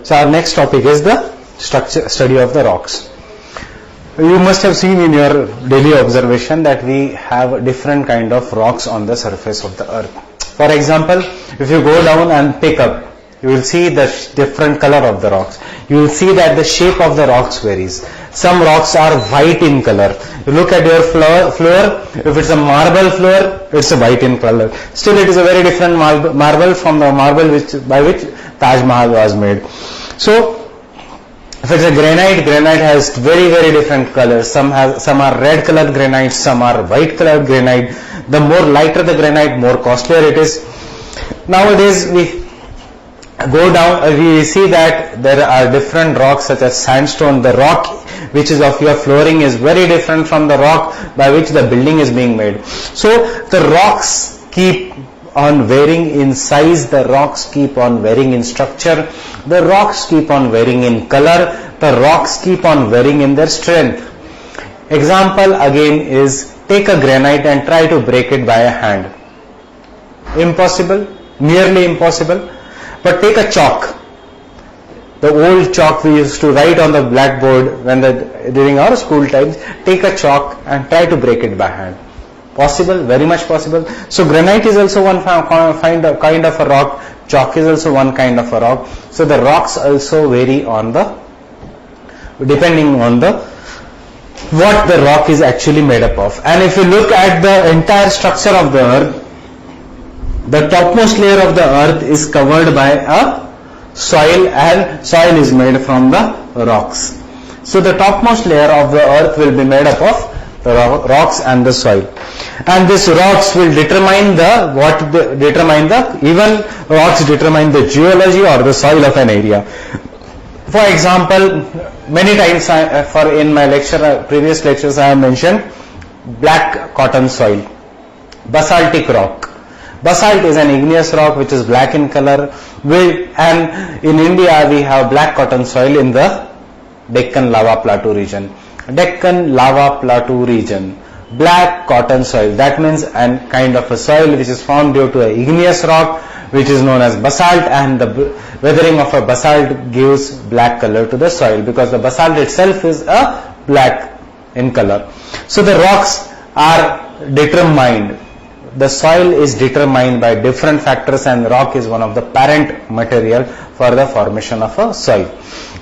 So our next topic is the study of the rocks. You must have seen in your daily observation that we have different kind of rocks on the surface of the earth. For example, if you go down and pick up, you will see the different color of the rocks. You will see that the shape of the rocks varies. Some rocks are white in color. You look at your floor, if it's a marble floor, it's a white in color. Still it is a very different marble from the marble by which Taj Mahal was made. So, if it's a granite has very, very different colors. Some are red colored granite, some are white colored granite. The more lighter the granite, more costlier it is. Nowadays, we go down, we see that there are different rocks such as sandstone. The rock which is of your flooring is very different from the rock by which the building is being made. So the rocks keep on varying in size, the rocks keep on varying in structure, the rocks keep on varying in color, the rocks keep on varying in their strength. Example again is, take a granite and try to break it by a hand. Impossible, nearly impossible. But take a chalk, the old chalk we used to write on the blackboard during our school times. Take a chalk and try to break it by hand. Possible, very much possible. So granite is also one kind of a rock. Chalk is also one kind of a rock. So the rocks also vary depending on what the rock is actually made up of. And if you look at the entire structure of the earth, the topmost layer of the earth is covered by a soil, and soil is made from the rocks. So the topmost layer of the earth will be made up of the rocks and the soil. And these rocks will determine even rocks determine the geology or the soil of an area. For example, many times in my previous lectures I have mentioned black cotton soil, basaltic rock. Basalt is an igneous rock which is black in color, and in India we have black cotton soil in the Deccan Lava Plateau region. Deccan Lava Plateau region, black cotton soil, that means a kind of a soil which is formed due to an igneous rock which is known as basalt, and the weathering of a basalt gives black color to the soil because the basalt itself is a black in color. So the rocks are determined, the soil is determined by different factors, and rock is one of the parent material for the formation of a soil.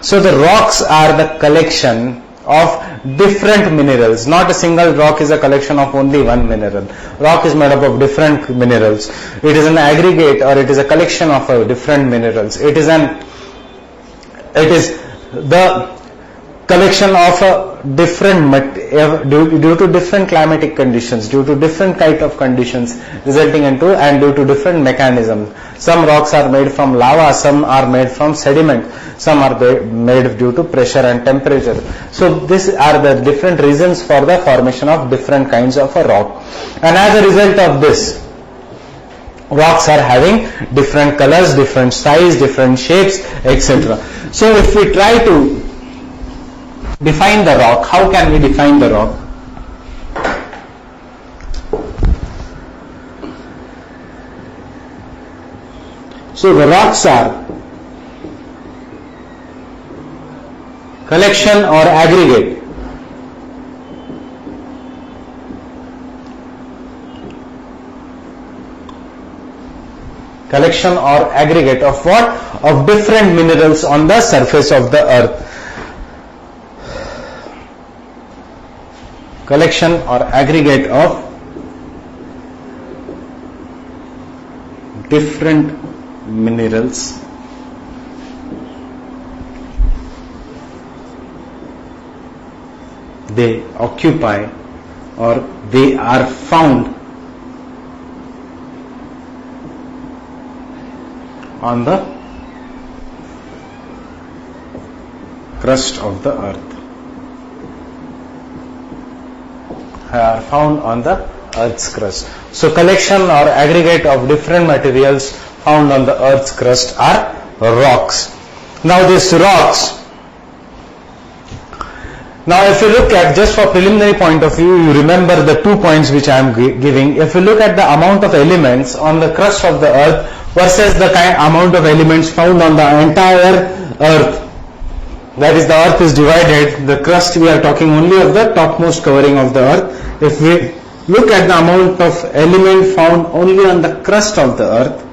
So the rocks are the collection of different minerals. Not a single rock is a collection of only one mineral. Rock is made up of different minerals. It is an aggregate, or it is a collection of different minerals. It is the collection of due to different climatic conditions, due to different type of conditions resulting into, and due to different mechanisms. Some rocks are made from lava, some are made from sediment, some are made due to pressure and temperature. So these are the different reasons for the formation of different kinds of a rock. And as a result of this, rocks are having different colors, different size, different shapes, etc. So if we try to define the rock, how can we define the rock? So the rocks are collection or aggregate of what? Of different minerals on the surface of the earth. Collection or aggregate of different minerals they occupy or they are found on the crust of the earth. Are found on the earth's crust. So collection or aggregate of different materials found on the earth's crust are rocks. Now these rocks, now if you look at, just for preliminary point of view, you remember the 2 points which I am giving. If you look at the amount of elements on the crust of the earth, versus the amount of elements found on the entire earth. That is, the earth is divided, the crust, we are talking only of the topmost covering of the earth. If we look at the amount of element found only on the crust of the earth,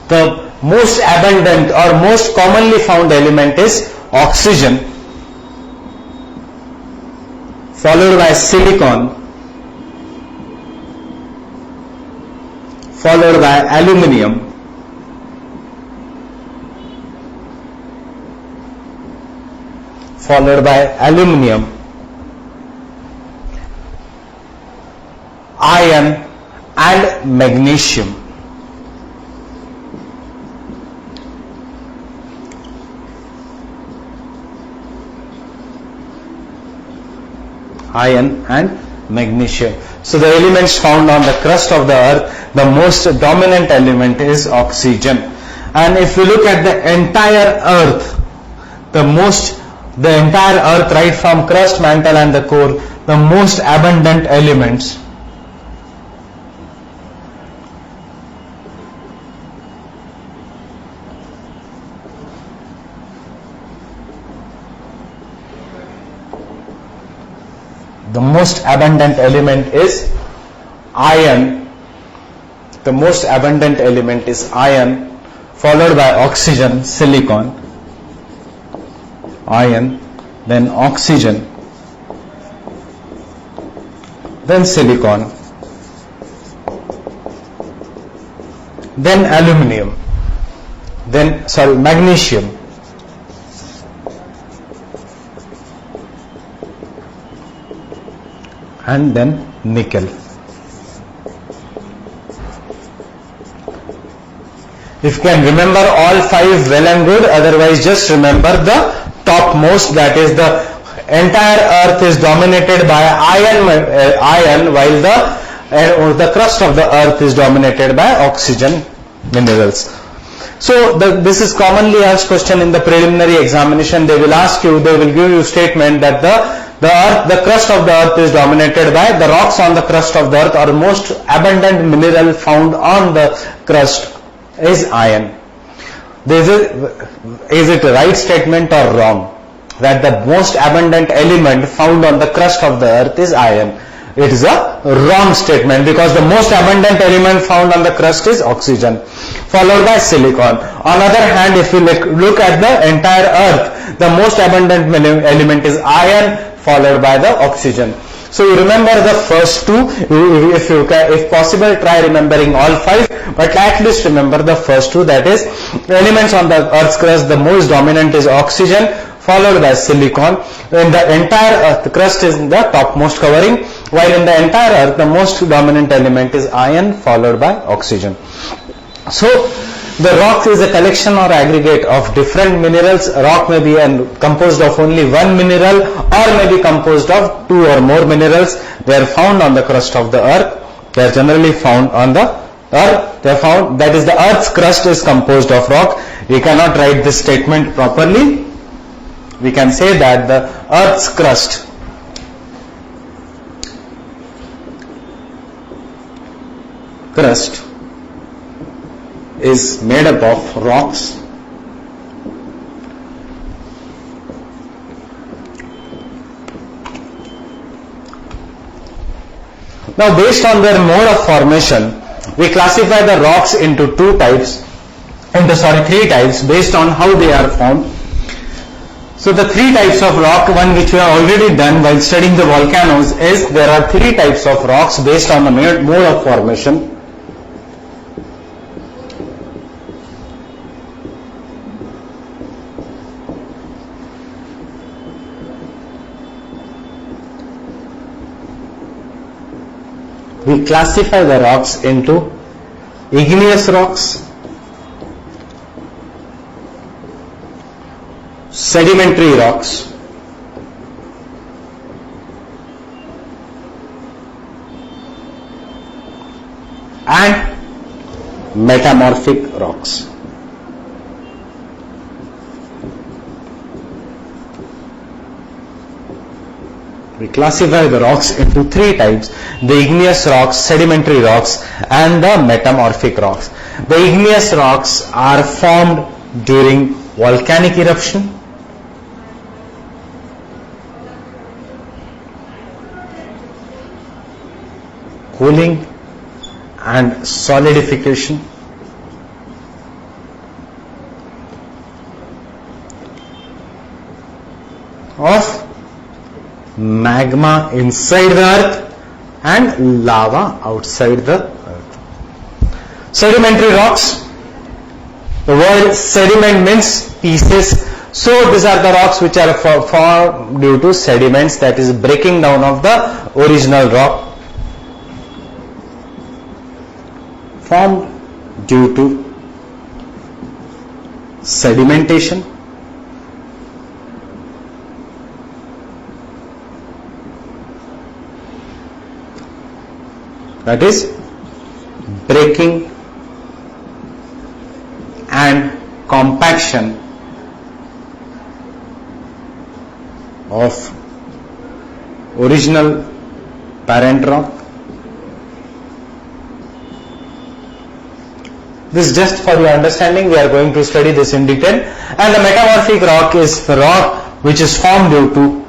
the most abundant or most commonly found element is oxygen, followed by silicon, followed by aluminium, iron and magnesium. Iron and magnesium. So the elements found on the crust of the earth, the most dominant element is oxygen. And if we look at the entire earth, the entire earth, right from crust, mantle and the core, the most abundant elements is iron. The most abundant element is iron, followed by oxygen, silicon, iron, then oxygen, then silicon, then aluminium, then magnesium, and then nickel. If you can remember all five, well and good, otherwise just remember the topmost, that is the entire earth is dominated by iron, while the crust of the earth is dominated by oxygen minerals. So this is commonly asked question in the preliminary examination. They will give you statement that the crust of the earth is dominated by the rocks on the crust of the earth, or most abundant mineral found on the crust is iron. Is it a right statement or wrong? That the most abundant element found on the crust of the earth is iron. It is a wrong statement, because the most abundant element found on the crust is oxygen, followed by silicon. On the other hand, if you look at the entire earth, the most abundant element is iron, followed by the oxygen. So you remember the first two. If possible, try remembering all five, but at least remember the first two, that is, elements on the earth's crust, the most dominant is oxygen, followed by silicon. In the entire earth, the crust is in the topmost covering, while in the entire earth the most dominant element is iron, followed by oxygen. So the rock is a collection or aggregate of different minerals. Rock may be composed of only one mineral, or may be composed of two or more minerals. They are found on the crust of the earth. They are generally found on the earth. They are found, that is, the earth's crust is composed of rock. We cannot write this statement properly. We can say that the earth's crust is made up of rocks Now, based on their mode of formation, we classify the rocks into three types based on how they are formed. So the three types of rock, one which we have already done while studying the volcanoes, is there are three types of rocks based on the mode of formation. We classify the rocks into igneous rocks, sedimentary rocks, and metamorphic rocks. We classify the rocks into three types: the igneous rocks, sedimentary rocks, and the metamorphic rocks. The igneous rocks are formed during volcanic eruption, cooling and solidification of magma inside the earth and lava outside the earth. Sedimentary rocks. The word sediment means pieces. So these are the rocks which are formed due to sediments, that is breaking down of the original rock, formed due to sedimentation. That is breaking and compaction of original parent rock. This is just for your understanding. We are going to study this in detail. And the metamorphic rock is the rock which is formed due to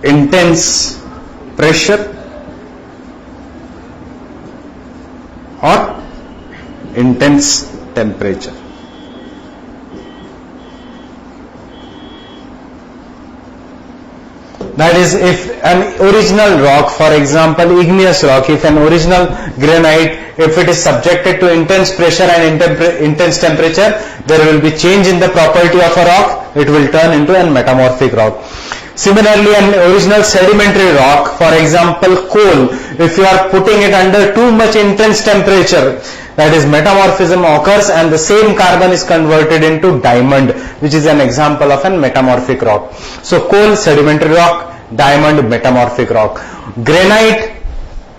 intense pressure or intense temperature. That is, if an original rock, for example igneous rock, if an original granite, if it is subjected to intense pressure and intense temperature, there will be change in the property of a rock. It will turn into a metamorphic rock. Similarly, an original sedimentary rock, for example coal, if you are putting it under too much intense temperature, that is metamorphism occurs and the same carbon is converted into diamond, which is an example of a metamorphic rock. So coal, sedimentary rock; diamond, metamorphic rock; granite,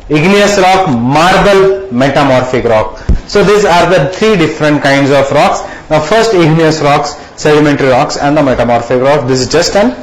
igneous rock; marble, metamorphic rock. So these are the three different kinds of rocks. Now first, igneous rocks, sedimentary rocks and the metamorphic rock. This is just an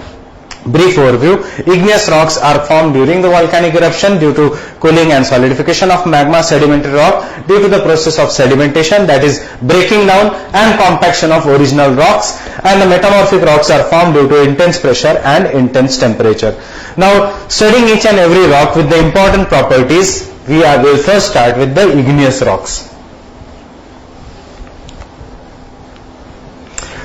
brief overview. Igneous rocks are formed during the volcanic eruption due to cooling and solidification of magma. Sedimentary rock due to the process of sedimentation, that is breaking down and compaction of original rocks. And the metamorphic rocks are formed due to intense pressure and intense temperature. Now studying each and every rock with the important properties, we will first start with the igneous rocks.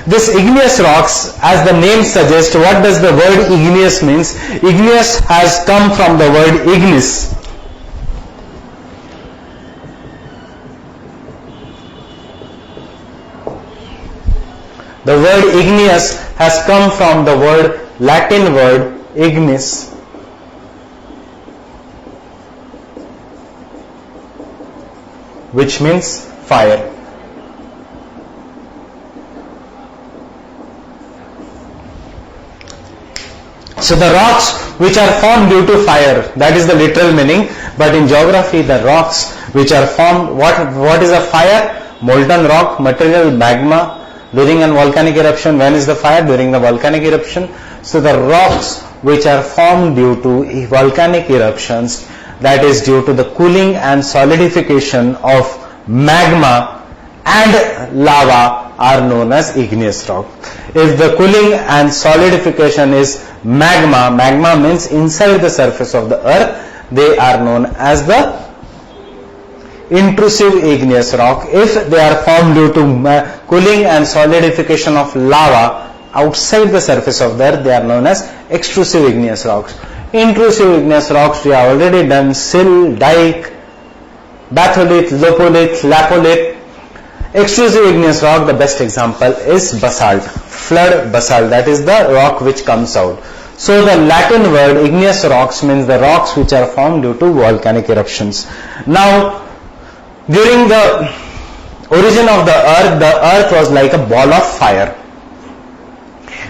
This igneous rocks, as the name suggests, what does the word igneous means? Igneous has come from the word ignis. The word igneous has come from the Latin word ignis, which means fire. So the rocks which are formed due to fire, that is the literal meaning. But in geography, the rocks which are formed, what is a fire? Molten rock, material, magma. During a volcanic eruption, when is the fire? During the volcanic eruption. So the rocks which are formed due to volcanic eruptions, that is due to the cooling and solidification of magma and lava, are known as igneous rock. If the cooling and solidification is magma means inside the surface of the earth, they are known as the intrusive igneous rock. If they are formed due to cooling and solidification of lava outside the surface of the earth, they are known as extrusive igneous rocks. Intrusive igneous rocks we have already done: sill, dike, batholith, lopolith, lapolith. Extrusive igneous rock, the best example is basalt, flood basalt, that is the rock which comes out. So the Latin word igneous rocks means the rocks which are formed due to volcanic eruptions. Now, during the origin of the earth was like a ball of fire.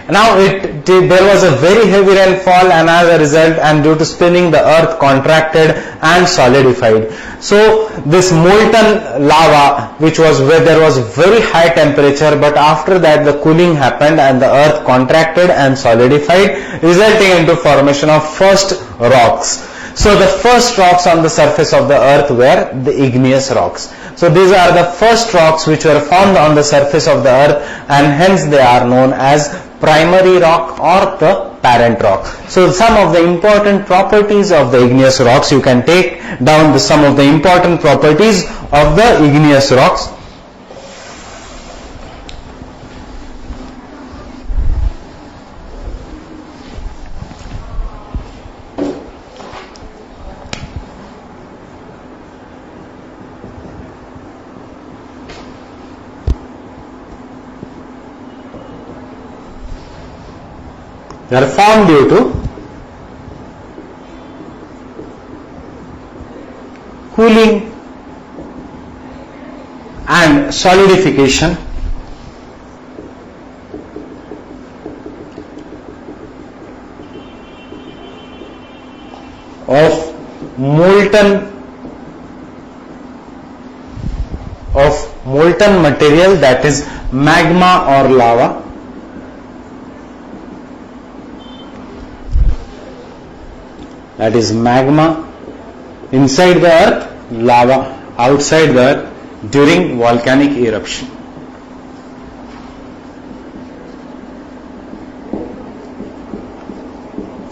Now there was a very heavy rainfall, and as a result, and due to spinning, the earth contracted and solidified. So this molten lava, which was where there was very high temperature, but after that the cooling happened and the earth contracted and solidified, resulting into formation of first rocks. So the first rocks on the surface of the earth were the igneous rocks. So these are the first rocks which were found on the surface of the earth, and hence they are known as primary rock or the parent rock. So some of the important properties of the igneous rocks, you can take down some of the important properties of the igneous rocks. They are formed due to cooling and solidification of molten material, that is magma or lava, that is magma inside the earth, lava outside the earth during volcanic eruption.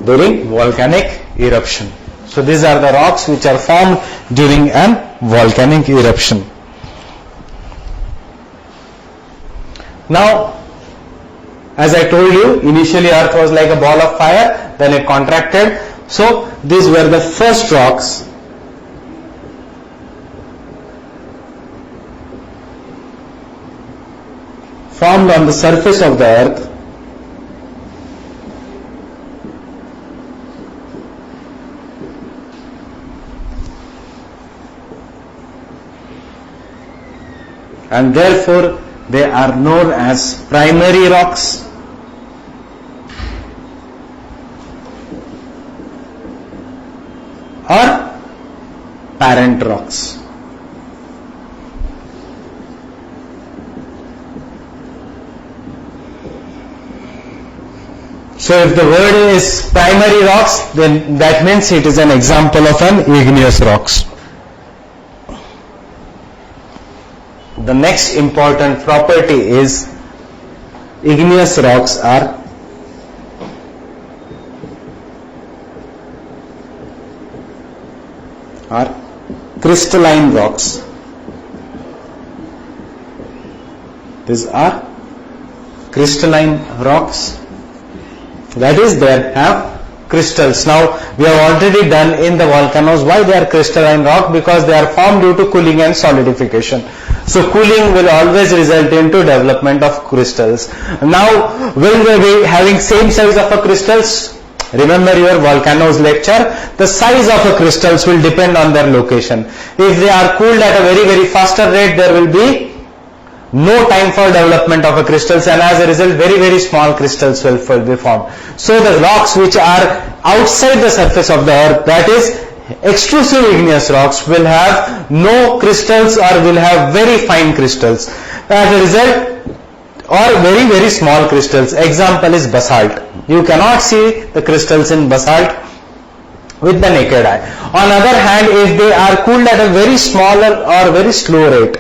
During volcanic eruption. So these are the rocks which are formed during an volcanic eruption. Now, as I told you, initially earth was like a ball of fire, then it contracted. So these were the first rocks formed on the surface of the earth, and therefore they are known as primary rocks or parent rocks. So if the word is primary rocks, then that means it is an example of an igneous rocks. The next important property is igneous rocks are crystalline rocks. These are crystalline rocks, that is, they have crystals. Now we have already done in the volcanoes why they are crystalline rock, because they are formed due to cooling and solidification. So cooling will always result into development of crystals. Now will they be having same size of a crystals? Remember your volcanoes lecture, the size of a crystals will depend on their location. If they are cooled at a very very faster rate, there will be no time for development of a crystals, and as a result very very small crystals will be formed. So the rocks which are outside the surface of the earth, that is extrusive igneous rocks, will have no crystals or will have very fine crystals. As a result, or very very small crystals. Example is basalt. You cannot see the crystals in basalt with the naked eye. On the other hand, if they are cooled at a very smaller or very slow rate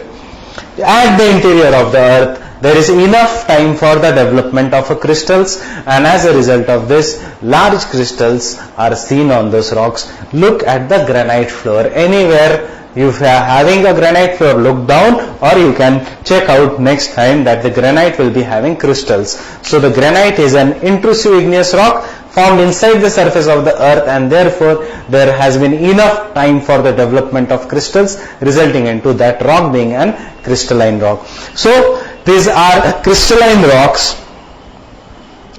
at the interior of the earth, there is enough time for the development of a crystals, and as a result of this, large crystals are seen on those rocks. Look at the granite floor. Anywhere you are having a granite floor, look down, or you can check out next time that the granite will be having crystals. So the granite is an intrusive igneous rock formed inside the surface of the earth, and therefore there has been enough time for the development of crystals, resulting into that rock being an crystalline rock. So these are crystalline rocks,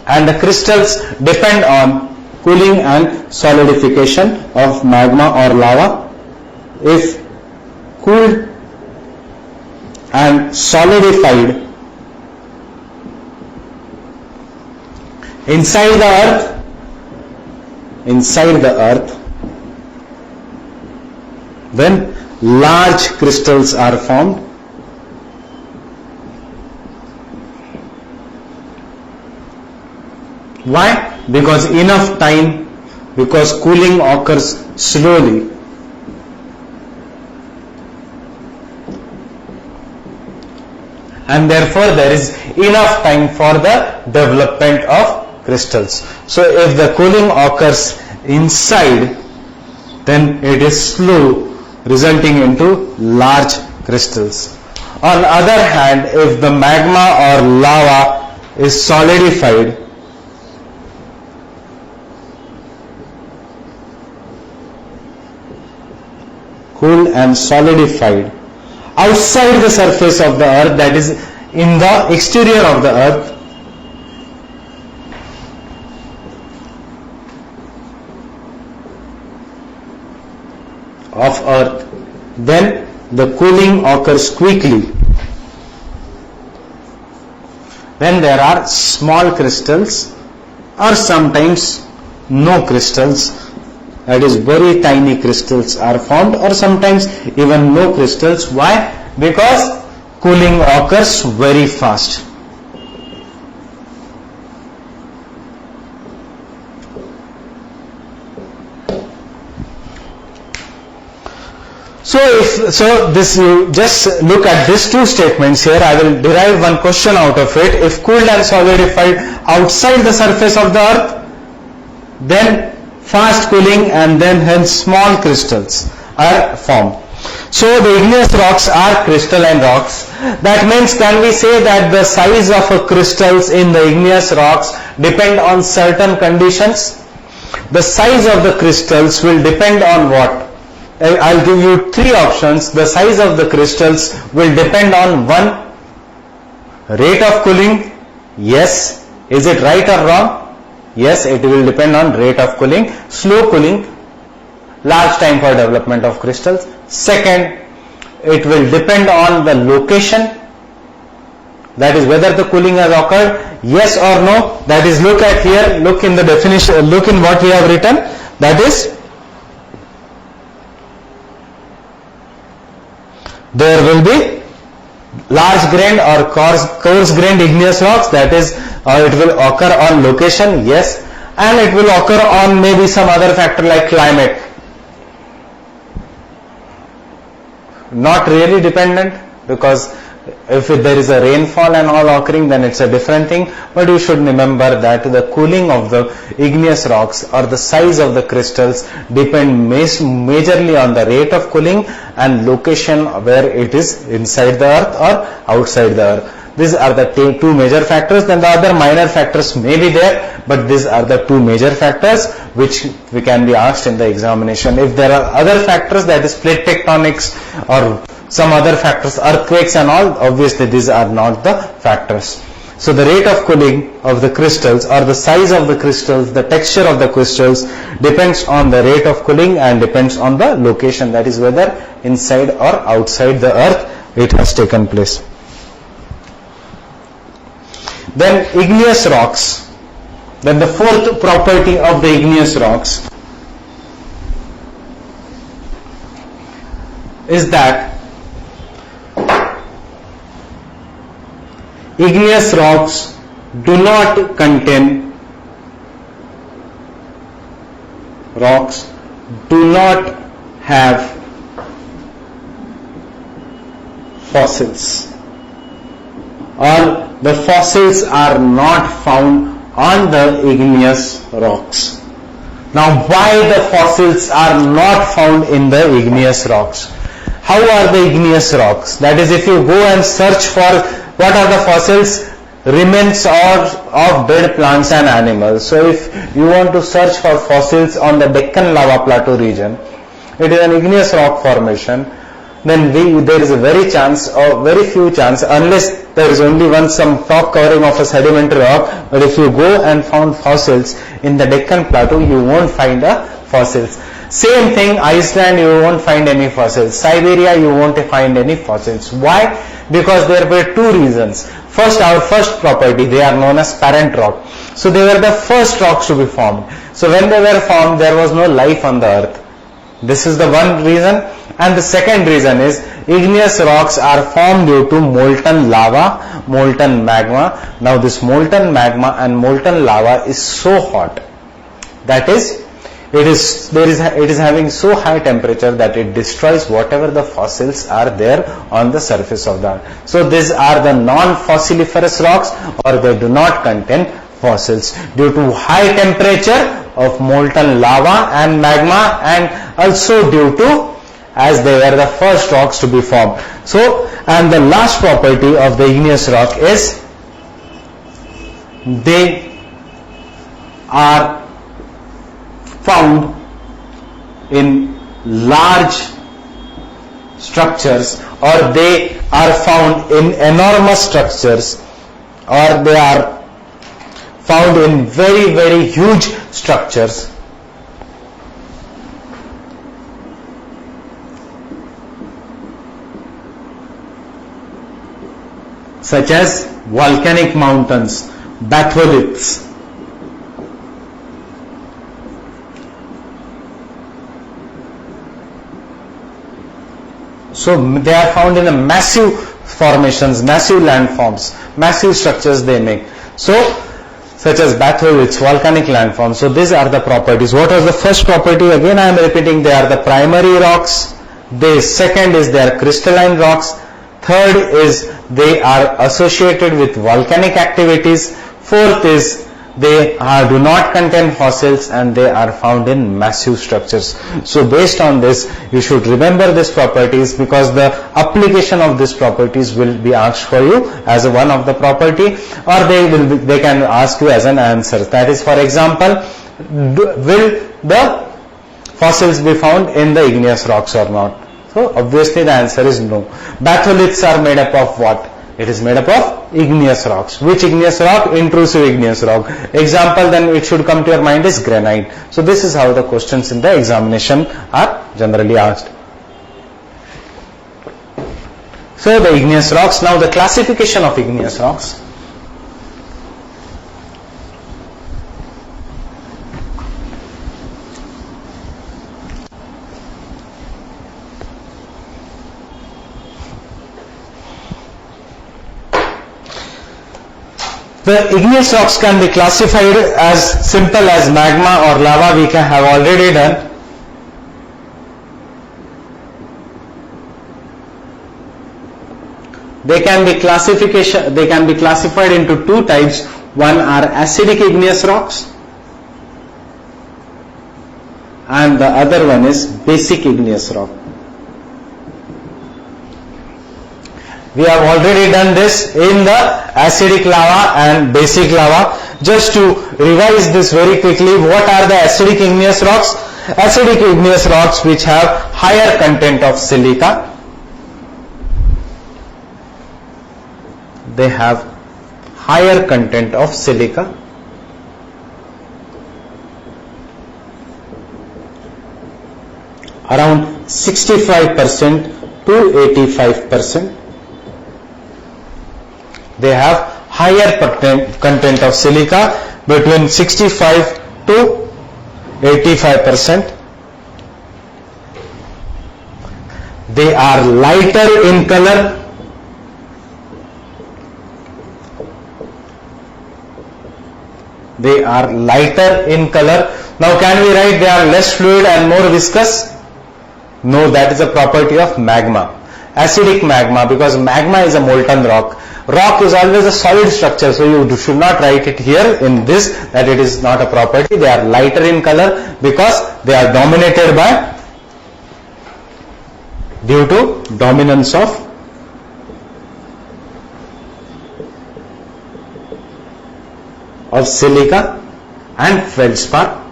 and the crystals depend on cooling and solidification of magma or lava. If cooled and solidified inside the earth, then large crystals are formed. Why? Because cooling occurs slowly. And therefore there is enough time for the development of crystals. So if the cooling occurs inside, then it is slow, resulting into large crystals. On the other hand, if the magma or lava is solidified, cooled and solidified outside the surface of the earth, that is in the exterior of the earth, then the cooling occurs quickly. Then there are small crystals or sometimes no crystals, that is very tiny crystals are formed, or sometimes even no crystals. Why? Because cooling occurs very fast. So you just look at these two statements here. I will derive one question out of it. If cooled and solidified outside the surface of the earth, then fast cooling and then hence small crystals are formed. So the igneous rocks are crystalline rocks. That means, can we say that the size of crystals in the igneous rocks depend on certain conditions? The size of the crystals will depend on what? I'll give you three options. The size of the crystals will depend on, one, rate of cooling. Yes. Is it right or wrong? Yes, it will depend on rate of cooling. Slow cooling, large time for development of crystals. Second, it will depend on the location, that is whether the cooling has occurred, yes or no. That is, look at here, look in the definition, look in what we have written, that is, there will be large grained or coarse grained igneous rocks, that is, it will occur on location, yes, and it will occur on maybe some other factor like climate. Not really dependent, because if there is a rainfall and all occurring, then it's a different thing. But you should remember that the cooling of the igneous rocks or the size of the crystals depend majorly on the rate of cooling and location, where it is inside the earth or outside the earth. These are the two major factors. Then the other minor factors may be there, but these are the two major factors which we can be asked in the examination. If there are other factors, that is plate tectonics or some other factors, earthquakes and all, obviously these are not the factors. So the rate of cooling of the crystals or the size of the crystals, the texture of the crystals depends on the rate of cooling and depends on the location, that is whether inside or outside the earth it has taken place. Then igneous rocks. Then the fourth property of the igneous rocks is that igneous rocks do not contain have fossils, or the fossils are not found on the igneous rocks. Now, why the fossils are not found in the igneous rocks? How are the igneous rocks? That is, if you go and search for what are the fossils, remains of dead plants and animals. So if you want to search for fossils on the Deccan lava plateau region, it is an igneous rock formation, then there is a very few chance, unless there is only some top covering of a sedimentary rock, but if you go and found fossils in the Deccan plateau, you won't find fossils. Same thing, Iceland, you won't find any fossils. Siberia, you won't find any fossils. Why? Because there were two reasons. First, our first property, they are known as parent rock. So they were the first rocks to be formed. So when they were formed, there was no life on the earth. This is the one reason. And the second reason is igneous rocks are formed due to molten lava, molten magma. Now this molten magma and molten lava is so hot, that is, it is having so high temperature that it destroys whatever the fossils are there on the surface of the earth. So these are the non-fossiliferous rocks, or they do not contain fossils due to high temperature of molten lava and magma, and also due to, as they were the first rocks to be formed. So, and the last property of the igneous rock is they are found in large structures, or they are found in enormous structures, or they are found in very, very huge structures. Such as volcanic mountains, batholiths. So they are found in a massive formations, massive landforms, massive structures they make. So, such as batholiths, volcanic landforms. So these are the properties. What was the first property? Again I am repeating, they are the primary rocks. The second is they are crystalline rocks. Third is they are associated with volcanic activities. Fourth is they do not contain fossils, and they are found in massive structures. So based on this, you should remember these properties, because the application of these properties will be asked for you as one of the property, or they can ask you as an answer. That is, for example, will the fossils be found in the igneous rocks or not? So obviously the answer is no. Batholiths are made up of what? It is made up of igneous rocks. Which igneous rock? Intrusive igneous rock. Example then it should come to your mind is granite. So this is how the questions in the examination are generally asked. So the igneous rocks. Now the classification of igneous rocks. The igneous rocks can be classified as simple as magma or lava. We have already done. They can be classified into two types. One are acidic igneous rocks, and the other one is basic igneous rock. We have already done this in the acidic lava and basic lava. Just to revise this very quickly, what are the acidic igneous rocks? Acidic igneous rocks which have higher content of silica. They have higher content of silica. Around 65% to 85%. They have higher content of silica, between 65 to 85%. They are lighter in color. They are lighter in color. Now can we write they are less fluid and more viscous? No, that is a property of magma. Acidic magma, because magma is a molten rock. Rock is always a solid structure, so you should not write it here in this that it is not a property. They are lighter in color because they are dominated by, due to dominance of silica and feldspar.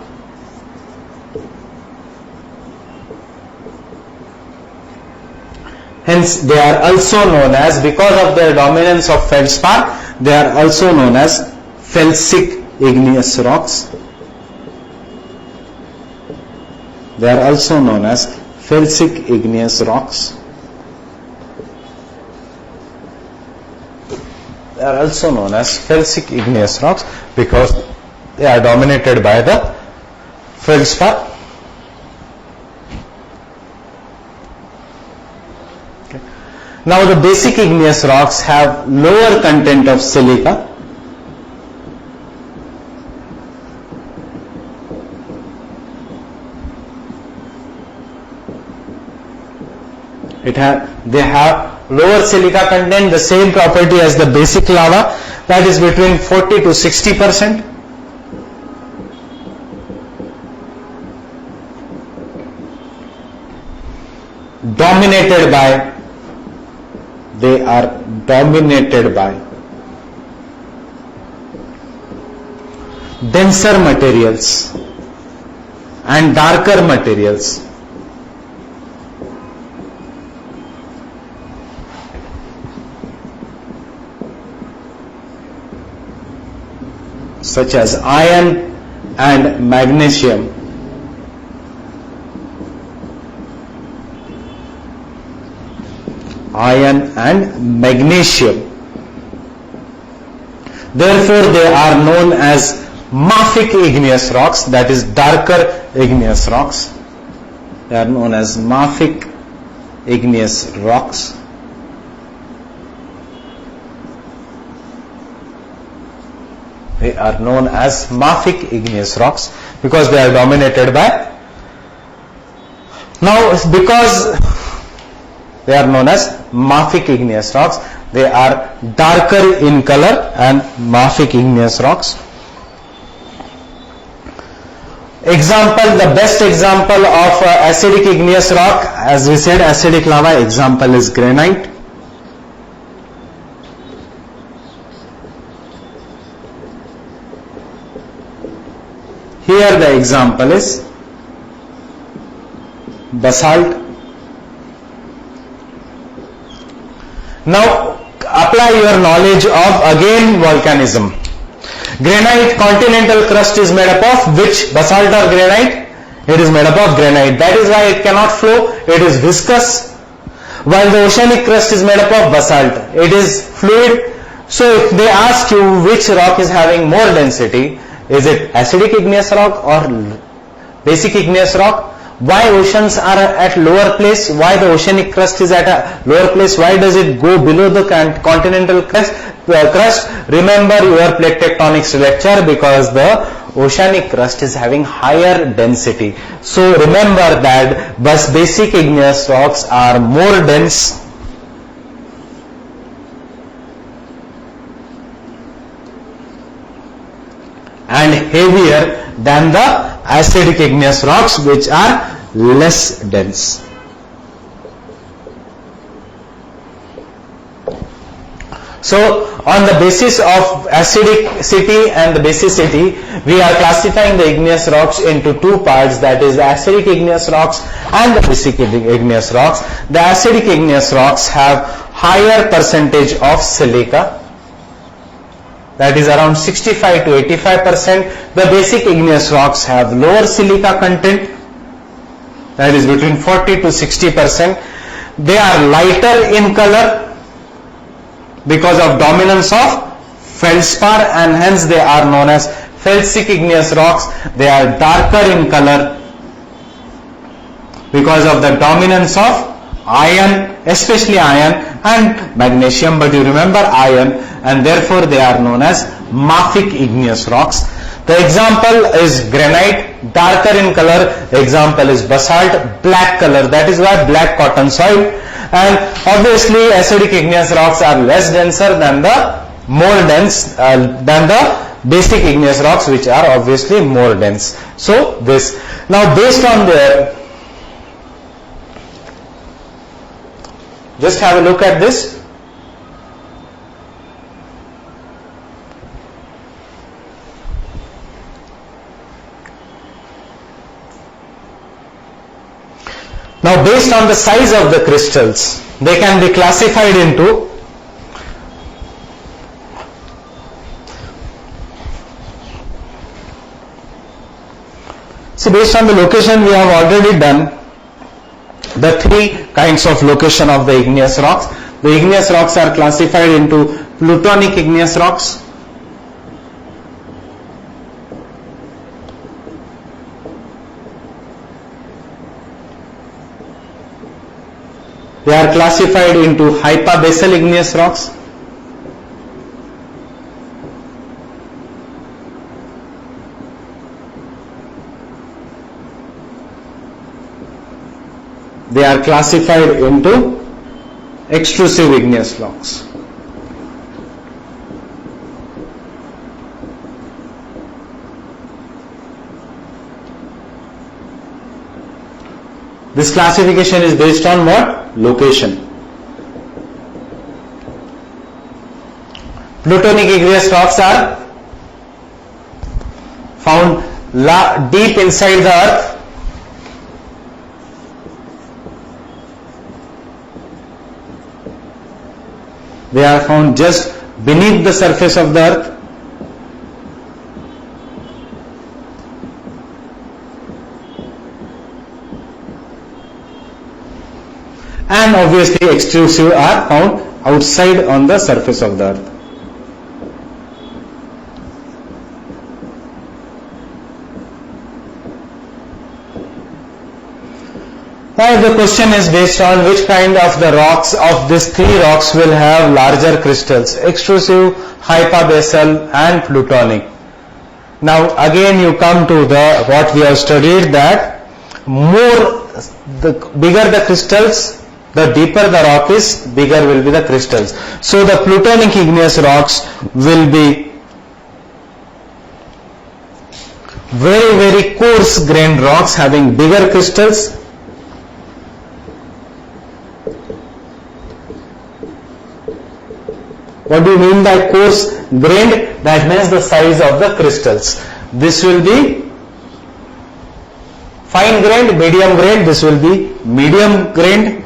Hence they are also known as, because of their dominance of feldspar, they are also known as felsic igneous rocks. They are also known as felsic igneous rocks. They are also known as felsic igneous rocks because they are dominated by the feldspar. Okay. Now the basic igneous rocks have lower content of silica. They have lower silica content, the same property as the basic lava, that is between 40 to 60%. They are dominated by denser materials and darker materials. Such as iron and magnesium. Iron and magnesium. Therefore, they are known as mafic igneous rocks, that is darker igneous rocks. They are known as mafic igneous rocks. They are known as mafic igneous rocks because they are dominated by. Now, because they are known as mafic igneous rocks, they are darker in color and mafic igneous rocks. Example, the best example of acidic igneous rock, as we said, acidic lava, example is granite. Here the example is basalt. Now apply your knowledge of again volcanism. Granite continental crust is made up of which? Basalt or granite? It is made up of granite. That is why it cannot flow. It is viscous. While the oceanic crust is made up of basalt. It is fluid. So if they ask you which rock is having more density, is it acidic igneous rock or basic igneous rock? Why oceans are at lower place? Why the oceanic crust is at a lower place? Why does it go below the continental crust? Remember your plate tectonics lecture, because the oceanic crust is having higher density. So remember that basic igneous rocks are more dense and heavier than the acidic igneous rocks, which are less dense. So on the basis of acidicity and the basicity, we are classifying the igneous rocks into two parts, that is the acidic igneous rocks and the basic igneous rocks. The acidic igneous rocks have higher percentage of silica, that is around 65 to 85%. The basic igneous rocks have lower silica content, that is between 40 to 60%. They are lighter in color because of dominance of feldspar, and hence they are known as felsic igneous rocks. They are darker in color because of the dominance of iron, especially iron and magnesium, but you remember iron, and therefore they are known as mafic igneous rocks. The example is granite, darker in color. Example is basalt, black color, that is why black cotton soil. And obviously acidic igneous rocks are less denser than the than the basic igneous rocks, which are obviously more dense. So this, now based on their, just have a look at this. Now based on the size of the crystals, they can be classified into based on the location we have already done the three kinds of location of the igneous rocks. The igneous rocks are classified into plutonic igneous rocks. They are classified into hypabasal igneous rocks. They are classified into extrusive igneous rocks. This classification is based on what? Location. Plutonic igneous rocks are found deep inside the earth. They are found just beneath the surface of the earth. And obviously extrusive are found outside on the surface of the earth. Now the question is based on which kind of the rocks of these three rocks will have larger crystals: extrusive, hypabasal and plutonic. Now again you come to the what we have studied, that the bigger the crystals, the deeper the rock is, bigger will be the crystals. So the plutonic igneous rocks will be very, very coarse grained rocks having bigger crystals. What do you mean by coarse grained? That means the size of the crystals. This will be fine grained, medium grained. This will be medium grained.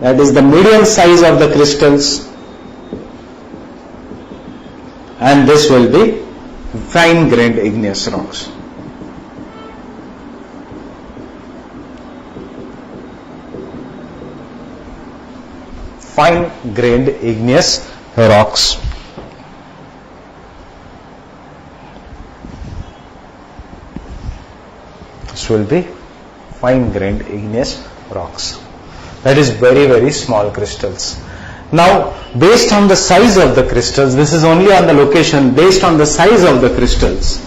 That is the medium size of the crystals. And this will be fine grained igneous rocks. Fine grained igneous rocks. This will be fine grained igneous rocks. That is very, very small crystals. Now, based on the size of the crystals, this is only on the location, based on the size of the crystals,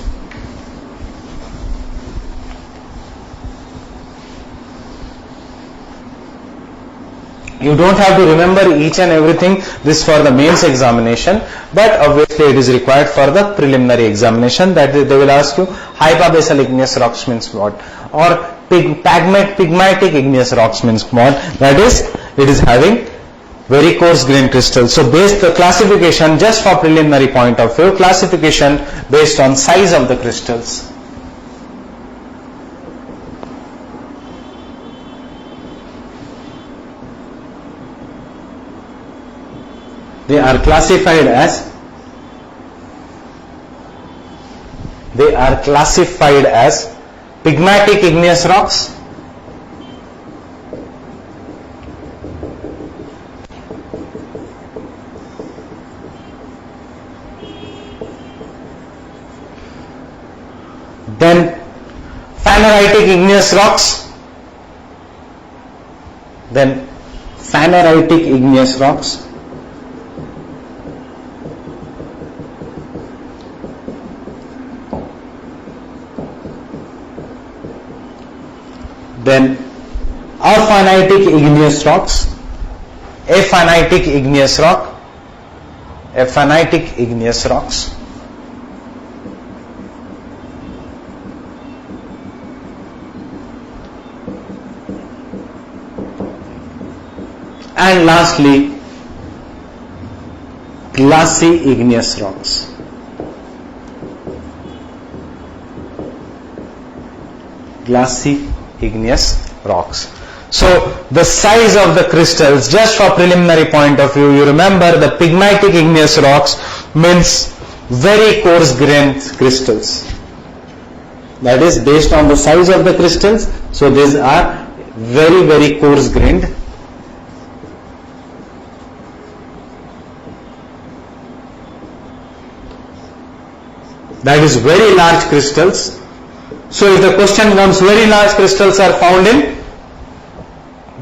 you don't have to remember each and everything, this for the mains examination, but obviously it is required for the preliminary examination, that they will ask you hypabasal igneous rocks means what, or pegmatic igneous rocks means what. That is, it is having very coarse grained crystals. So based the classification, just for preliminary point of view, classification based on size of the crystals. They are classified as pegmatic igneous rocks, then phaneritic igneous rocks, then phaneritic igneous rocks, then aphanitic igneous rocks, aphanitic igneous rock, aphanitic igneous rocks, and lastly glassy igneous rocks. Glassy igneous rocks. So the size of the crystals, just for preliminary point of view, you remember the pegmatic igneous rocks means very coarse grained crystals. That is based on the size of the crystals. So these are very, very coarse grained that is very large crystals. So if the question comes, very large crystals are found in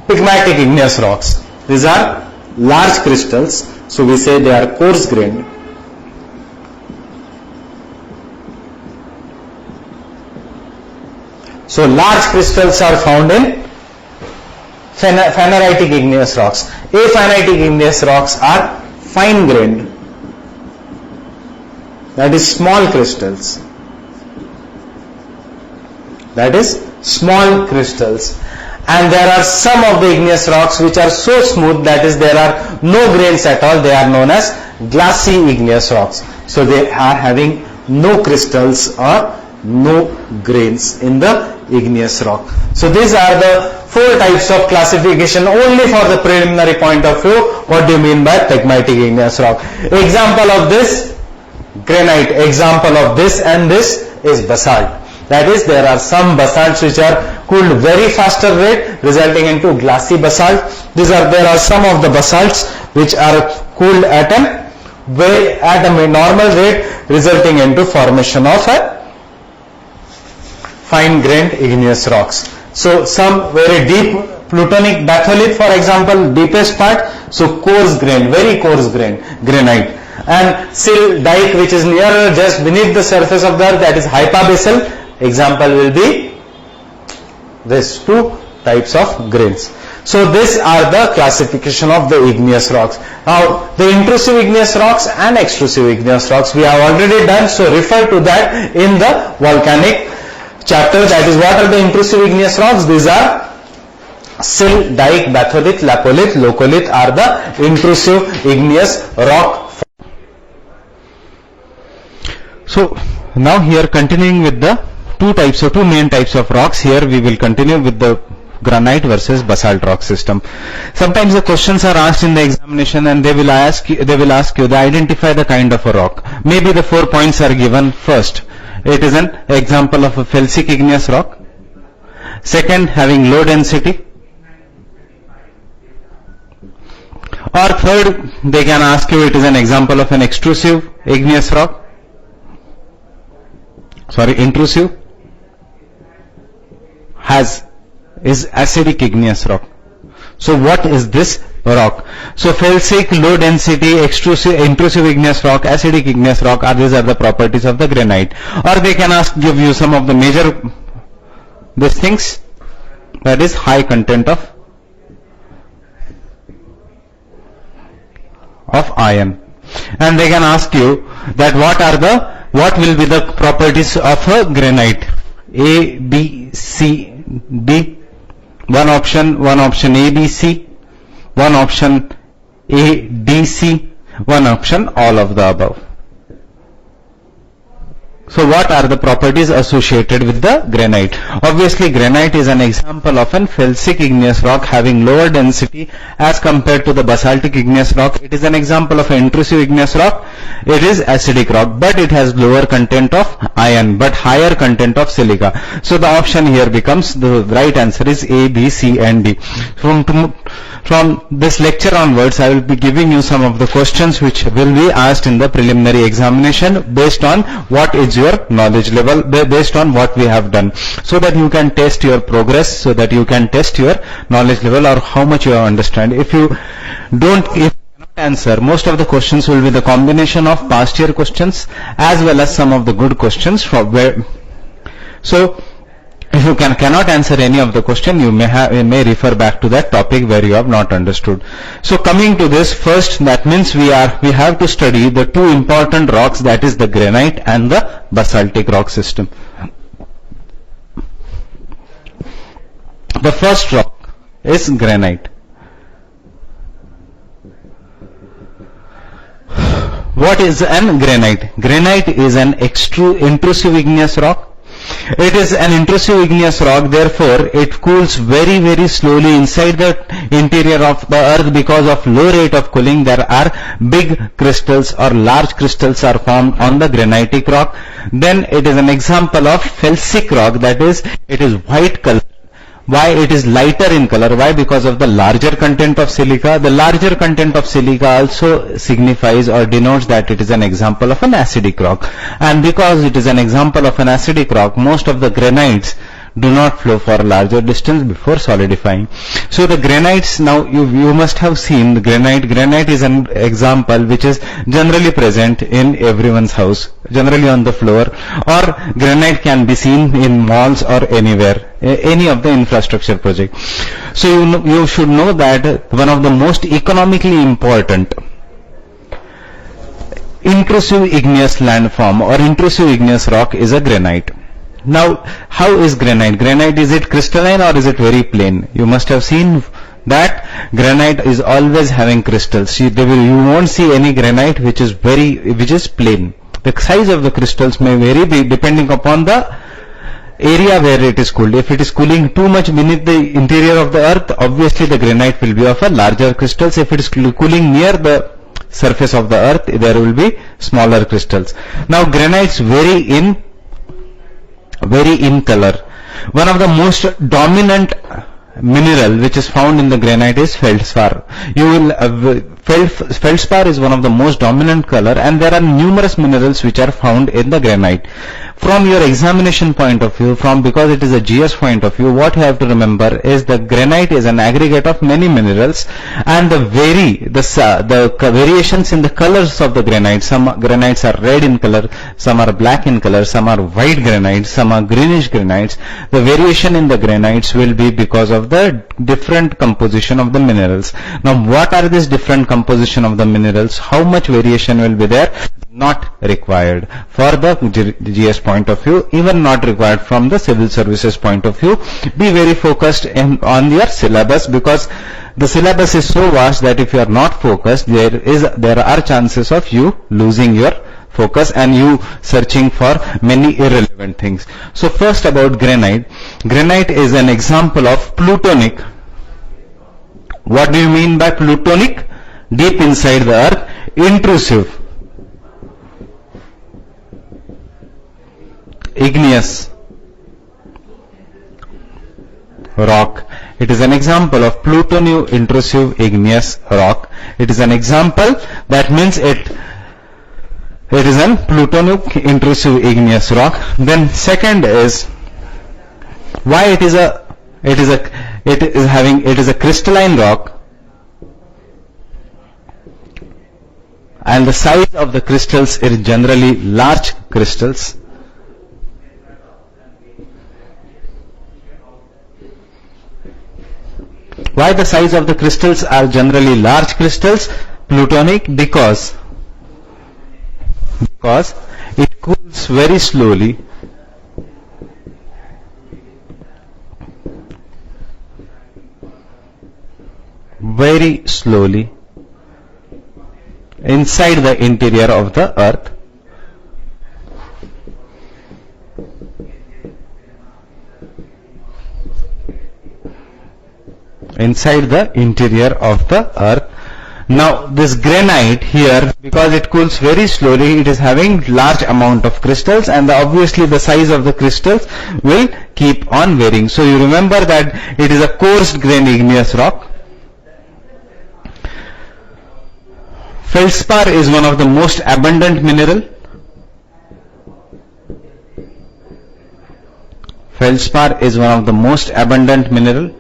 pegmatic igneous rocks. These are large crystals, so we say they are coarse grained. So large crystals are found in phaneritic igneous rocks. Aphanitic igneous rocks are fine grained, that is small crystals. That is small crystals. And there are some of the igneous rocks which are so smooth, that is there are no grains at all. They are known as glassy igneous rocks. So they are having no crystals or no grains in the igneous rock. So these are the 4 types of classification only for the preliminary point of view. What do you mean by pegmatic igneous rock? Example of this, granite. Example of this and this is basalt. That is, there are some basalts which are cooled very faster rate, resulting into glassy basalt. There are some of the basalts which are cooled at a normal rate, resulting into formation of a fine grained igneous rocks. So some very deep plutonic batholith, for example, deepest part, so coarse grained, very coarse grained granite. And sill dike, which is nearer just beneath the surface of the earth, that is hypabasal. Example will be these 2 types of grains. So these are the classification of the igneous rocks. Now the intrusive igneous rocks and extrusive igneous rocks we have already done, so refer to that in the volcanic chapter. That is, what are the intrusive igneous rocks? These are sill, dike, batholith, lapolith, leucolith are the intrusive igneous rock. So now here, continuing with the two main types of rocks, here we will continue with the granite versus basalt rock system. Sometimes the questions are asked in the examination and they will ask you to identify the kind of a rock. Maybe the 4 points are given. First, it is an example of a felsic igneous rock. Second, having low density. Or third, they can ask you, it is an example of an intrusive igneous rock. Intrusive is acidic igneous rock. So what is this rock? So felsic, low density, intrusive igneous rock, acidic igneous rock, these are the properties of the granite. Or they can give you some of the major these things, that is high content of iron. And they can ask you that what will be the properties of a granite? A, B, C, D. One option A, B, C. One option A, D, C. One option all of the above. So what are the properties associated with the granite? Obviously, granite is an example of an felsic igneous rock having lower density as compared to the basaltic igneous rock. It is an example of an intrusive igneous rock. It is acidic rock, but it has lower content of iron but higher content of silica. So the option here becomes, the right answer is A, B, C and D. From this lecture onwards, I will be giving you some of the questions which will be asked in the preliminary examination based on what is your knowledge level, based on what we have done, so that you can test your progress, so that you can test your knowledge level or how much you understand. If you cannot answer, most of the questions will be the combination of past year questions as well as some of the good questions from where. So if you cannot answer any of the question, you may refer back to that topic where you have not understood. So coming to this, first, that means we have to study the two important rocks, that is the granite and the basaltic rock system. The first rock is granite. What is an granite? Granite is an intrusive igneous rock. It is an intrusive igneous rock, therefore it cools very, very slowly inside the interior of the earth. Because of low rate of cooling, there are big crystals or large crystals are formed on the granitic rock. Then it is an example of felsic rock, that is, it is white color. Why it is lighter in color? Why? Because of the larger content of silica. The larger content of silica also signifies or denotes that it is an example of an acidic rock. And because it is an example of an acidic rock, most of the granites do not flow for a larger distance before solidifying. So the granites, now you must have seen the granite. Granite is an example which is generally present in everyone's house, generally on the floor, or granite can be seen in malls or anywhere, any of the infrastructure project. So you should know that one of the most economically important intrusive igneous landform or intrusive igneous rock is a granite. Now, how is granite? Granite, is it crystalline or is it very plain? You must have seen that granite is always having crystals. You won't see any granite which is plain. The size of the crystals may vary depending upon the area where it is cooled. If it is cooling too much beneath the interior of the earth, obviously the granite will be of a larger crystals. If it is cooling near the surface of the earth, there will be smaller crystals. Now, granites vary in color. One of the most dominant mineral which is found in the granite is feldspar. Feldspar is one of the most dominant color, and there are numerous minerals which are found in the granite. From your examination point of view, because it is a GS point of view, what you have to remember is the granite is an aggregate of many minerals, and the variations in the colors of the granite. Some granites are red in color, some are black in color, some are white granites, some are greenish granites. The variation in the granites will be because of the different composition of the minerals. Now, what are these different composition of the minerals? How much variation will be there? Not required for the GS point of view, even not required from the civil services point of view. Be very focused on your syllabus, because the syllabus is so vast that if you are not focused, there are chances of you losing your focus and you searching for many irrelevant things. So first about granite. Granite is an example of plutonic. What do you mean by plutonic? Deep inside the earth, intrusive igneous rock. It is an example of plutonic intrusive igneous rock. It is an example, that means it is an plutonic intrusive igneous rock. Then second is why it is a crystalline rock, and the size of the crystals is generally large crystals. Why the size of the crystals are generally large crystals? Plutonic, because it cools very slowly. Very slowly inside the interior of the earth. Inside the interior of the earth. Now this granite here, because it cools very slowly, it is having large amount of crystals, and obviously the size of the crystals will keep on varying. So you remember that it is a coarse grained igneous rock. Feldspar is one of the most abundant mineral. Feldspar is one of the most abundant mineral.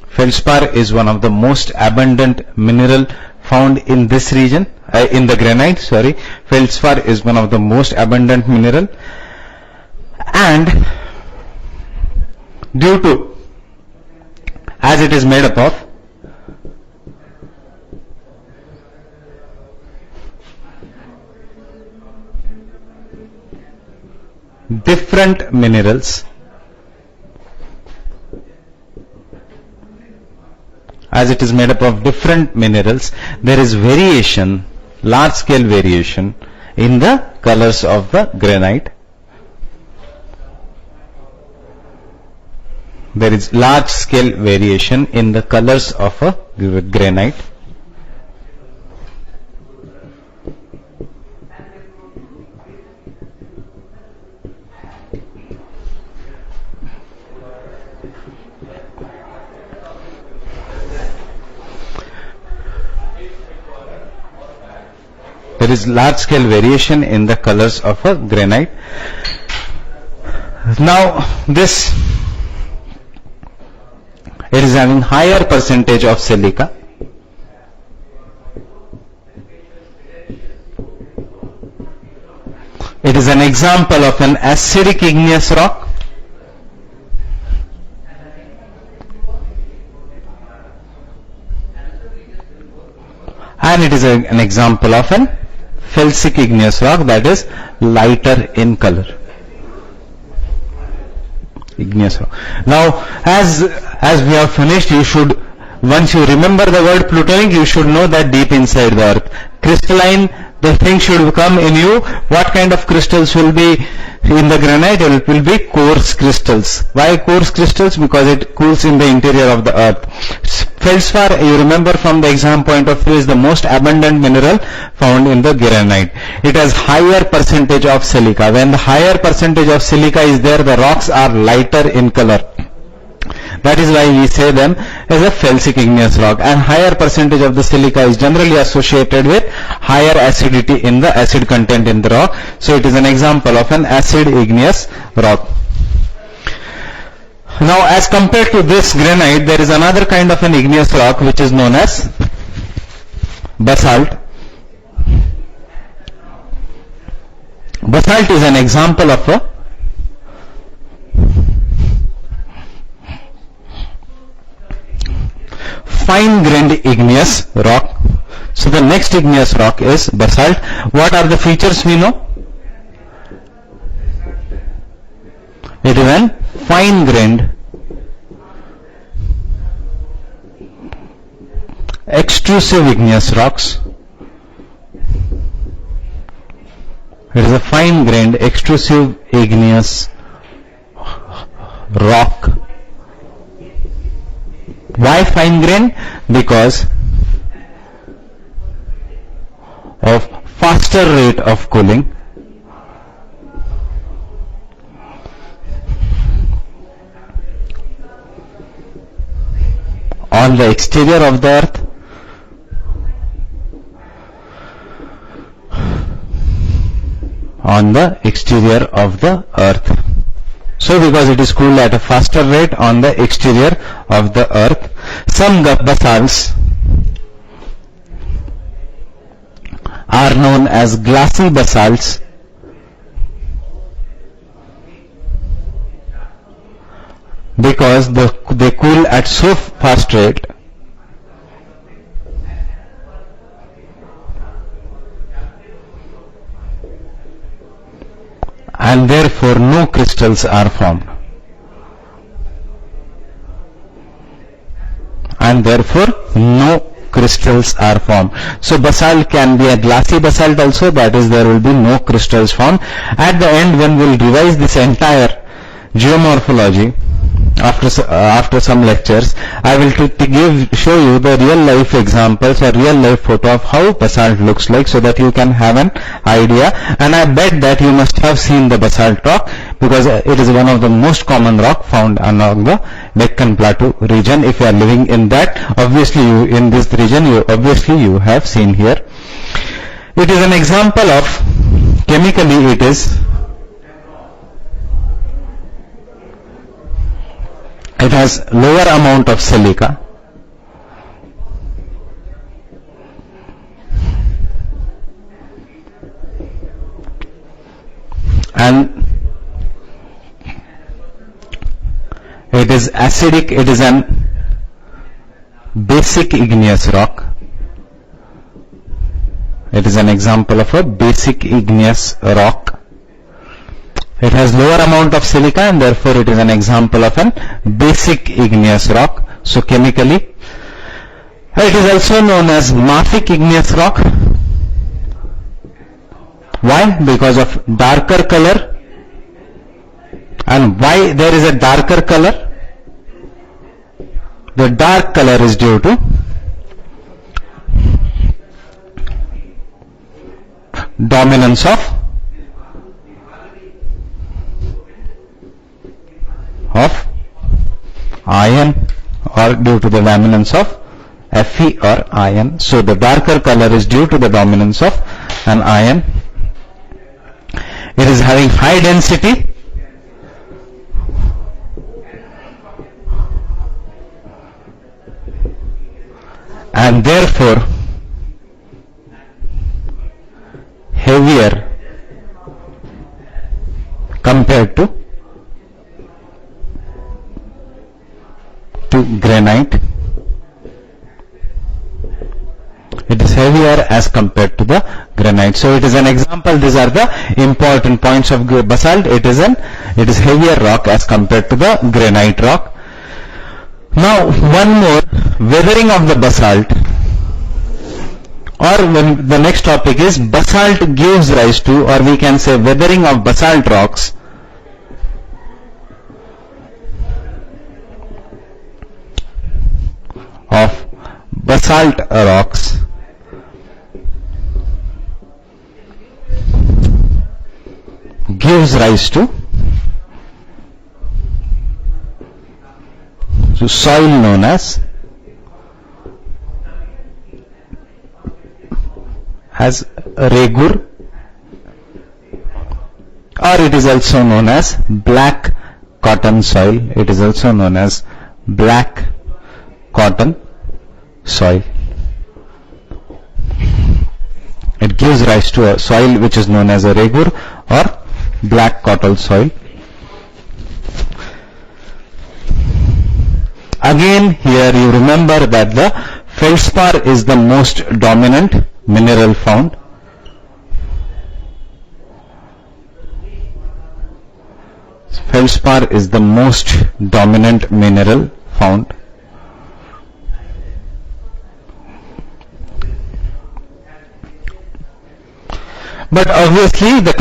Feldspar is one of the most abundant mineral found in this region, in the granite, sorry. Feldspar is one of the most abundant mineral, and due to, as it is made up of different minerals, there is variation, large scale variation in the colors of the granite. There is large scale variation in the colors of a granite. There is large scale variation in the colors of a granite. Now this, it is having higher percentage of silica. It is an example of an acidic igneous rock. And it is an example of an felsic igneous rock, that is lighter in color. Igneous rock. Now, as we have finished, you should, once you remember the word plutonic, you should know that deep inside the earth, crystalline, the thing should come in you. What kind of crystals will be in the granite? It will be coarse crystals. Why coarse crystals? Because it cools in the interior of the earth. Feldspar, you remember from the exam point of view, is the most abundant mineral found in the granite. It has higher percentage of silica. When the higher percentage of silica is there, the rocks are lighter in color. That is why we say them as a felsic igneous rock, and higher percentage of the silica is generally associated with higher acidity in the acid content in the rock. So it is an example of an acid igneous rock. Now as compared to this granite, there is another kind of an igneous rock which is known as basalt. Basalt is an example of a fine-grained igneous rock. So the next igneous rock is basalt. What are the features we know? It is an fine-grained, extrusive igneous rocks. It is a fine-grained, extrusive igneous rock. Why fine-grained? Because of faster rate of cooling. On the exterior of the earth, on the exterior of the earth. So because it is cooled at a faster rate on the exterior of the earth, some basalts are known as glassy basalts, because they cool at so fast rate and therefore no crystals are formed. And therefore no crystals are formed. So basalt can be a glassy basalt also, that is, there will be no crystals formed. At the end, when we will revise this entire geomorphology after some lectures, I will show you the real life examples or real life photo of how basalt looks like, so that you can have an idea. And I bet that you must have seen the basalt rock, because it is one of the most common rock found along the Deccan Plateau region. If you are living in that, obviously in this region, you have seen here. It is an example of, chemically it has lower amount of silica, and it is acidic. It is an basic igneous rock. It is an example of a basic igneous rock. It has lower amount of silica, and therefore it is an example of an basic igneous rock. So chemically, it is also known as mafic igneous rock. Why? Because of darker color. And why there is a darker color? The dark color is due to dominance of iron or due to the dominance of Fe or iron. So the darker color is due to the dominance of an iron. It is having high density and therefore heavier compared to granite. It is heavier as compared to the granite. So it is an example. These are the important points of basalt. It is heavier rock as compared to the granite rock. Now one more, weathering of the basalt, or when the next topic is basalt gives rise to, or we can say weathering of basalt rocks. Of basalt rocks gives rise to soil known as regur, or it is also known as black cotton soil. It is also known as black cotton soil. It gives rise to a soil which is known as a regur or black cotton soil. Again, here you remember that the feldspar is the most dominant mineral found. Feldspar is the most dominant mineral found. But obviously the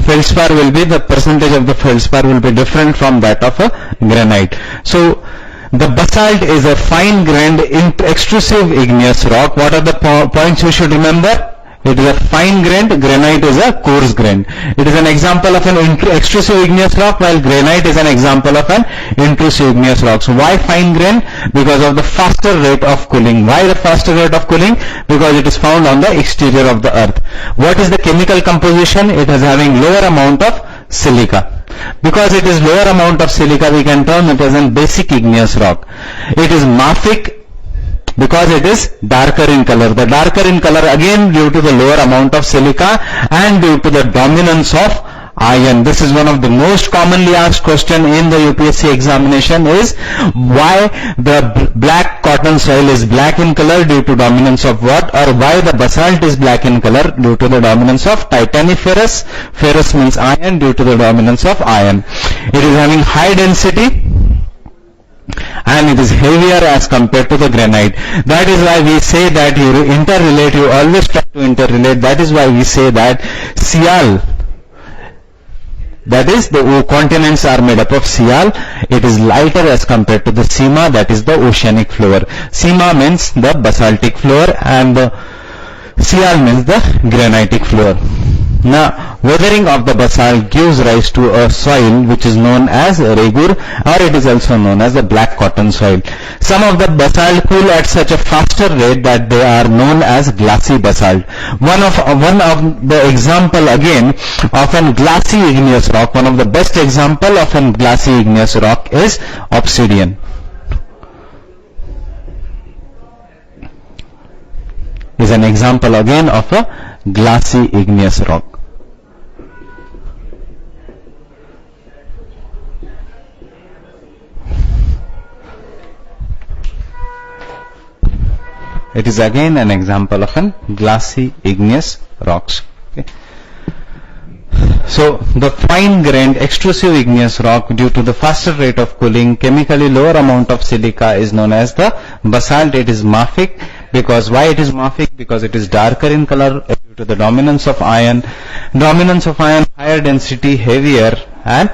feldspar will be, the percentage of the feldspar will be different from that of a granite. So the basalt is a fine-grained extrusive igneous rock. What are the points you should remember? It is a fine-grained, granite is a coarse-grained. It is an example of an extrusive igneous rock, while granite is an example of an intrusive igneous rock. So why fine-grained? Because of the faster rate of cooling. Why the faster rate of cooling? Because it is found on the exterior of the earth. What is the chemical composition? It is having lower amount of silica. Because it is lower amount of silica, we can term it as a basic igneous rock. It is mafic because it is darker in color. The darker in color again due to the lower amount of silica and due to the dominance of iron. This is one of the most commonly asked question in the UPSC examination, is why the black cotton soil is black in color due to dominance of what, or why the basalt is black in color due to the dominance of titaniferous. Ferrous means iron, due to the dominance of iron. It is having high density and it is heavier as compared to the granite. That is why we say that you interrelate, you always try to interrelate. That is why we say that Sial, that is the continents are made up of Sial, it is lighter as compared to the Sima, that is the oceanic floor. Sima means the basaltic floor and the Sial means the granitic floor. Now, weathering of the basalt gives rise to a soil which is known as regur, or it is also known as the black cotton soil. Some of the basalt cool at such a faster rate that they are known as glassy basalt. One of the example again of a glassy igneous rock, one of the best example of a glassy igneous rock is obsidian. Is an example again of a glassy igneous rock. It is again an example of an glassy igneous rocks. Okay. So the fine-grained extrusive igneous rock, due to the faster rate of cooling, chemically lower amount of silica, is known as the basalt. It is mafic. Because why it is mafic? Because it is darker in color due to the dominance of iron. Dominance of iron, higher density, heavier, and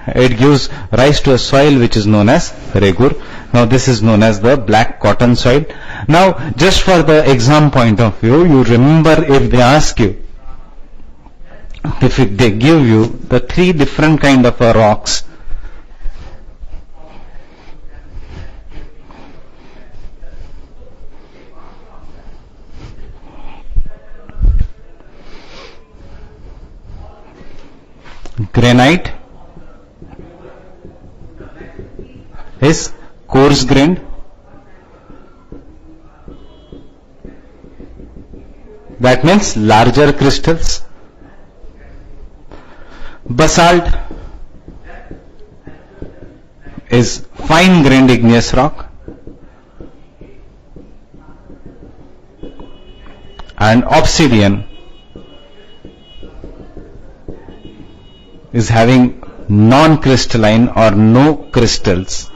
it gives rise to a soil which is known as regur. Now this is known as the black cotton soil. Now just for the exam point of view, you remember, if they ask you, if they give you the 3 different kind of rocks, granite is coarse grained. That means larger crystals. Basalt is fine grained igneous rock. And obsidian is having non-crystalline or no crystals.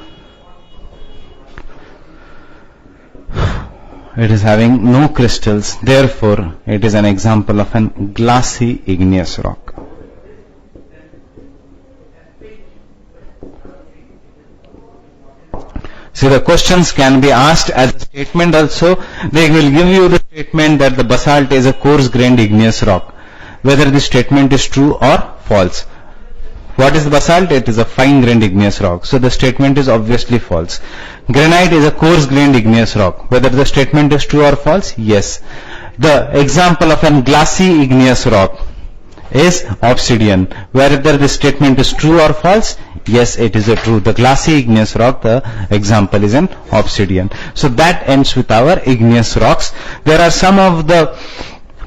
It is having no crystals, therefore it is an example of an glassy igneous rock. So the questions can be asked as a statement also. They will give you the statement that the basalt is a coarse grained igneous rock. Whether the statement is true or false. What is basalt? It is a fine grained igneous rock. So the statement is obviously false. Granite is a coarse grained igneous rock. Whether the statement is true or false? Yes. The example of a glassy igneous rock is obsidian. Whether the statement is true or false? Yes, it is a true. The glassy igneous rock, the example is an obsidian. So that ends with our igneous rocks. There are some of the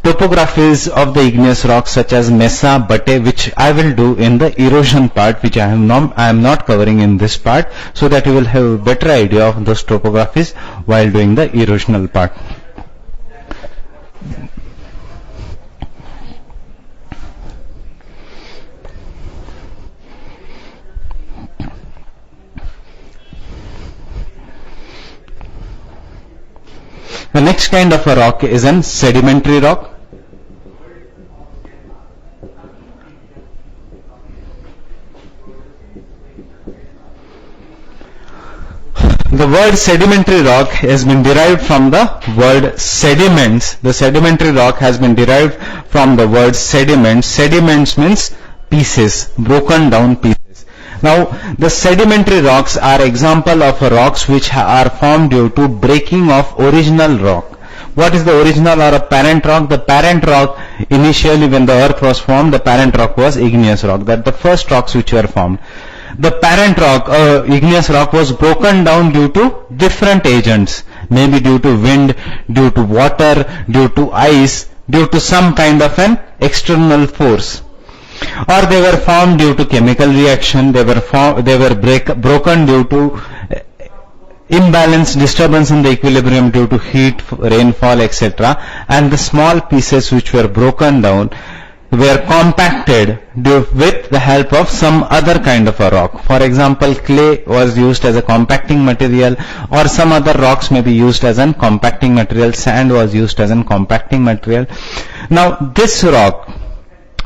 topographies of the igneous rocks such as mesa, bate, which I will do in the erosion part, which I am not covering in this part, so that you will have a better idea of those topographies while doing the erosional part. The next kind of a rock is an sedimentary rock. The word sedimentary rock has been derived from the word sediments. The sedimentary rock has been derived from the word sediments. Sediments means pieces, broken down pieces. Now, the sedimentary rocks are example of rocks which are formed due to breaking of original rock. What is the original or a parent rock? The parent rock, initially when the earth was formed, the parent rock was igneous rock. That the first rocks which were formed. The parent rock, igneous rock, was broken down due to different agents. Maybe due to wind, due to water, due to ice, due to some kind of an external force. Or they were formed due to chemical reaction, they were broken due to imbalance, disturbance in the equilibrium due to heat, rainfall, etc. And the small pieces which were broken down were compacted with the help of some other kind of a rock. For example, clay was used as a compacting material, or some other rocks may be used as a compacting material. Sand was used as a compacting material. Now this rock,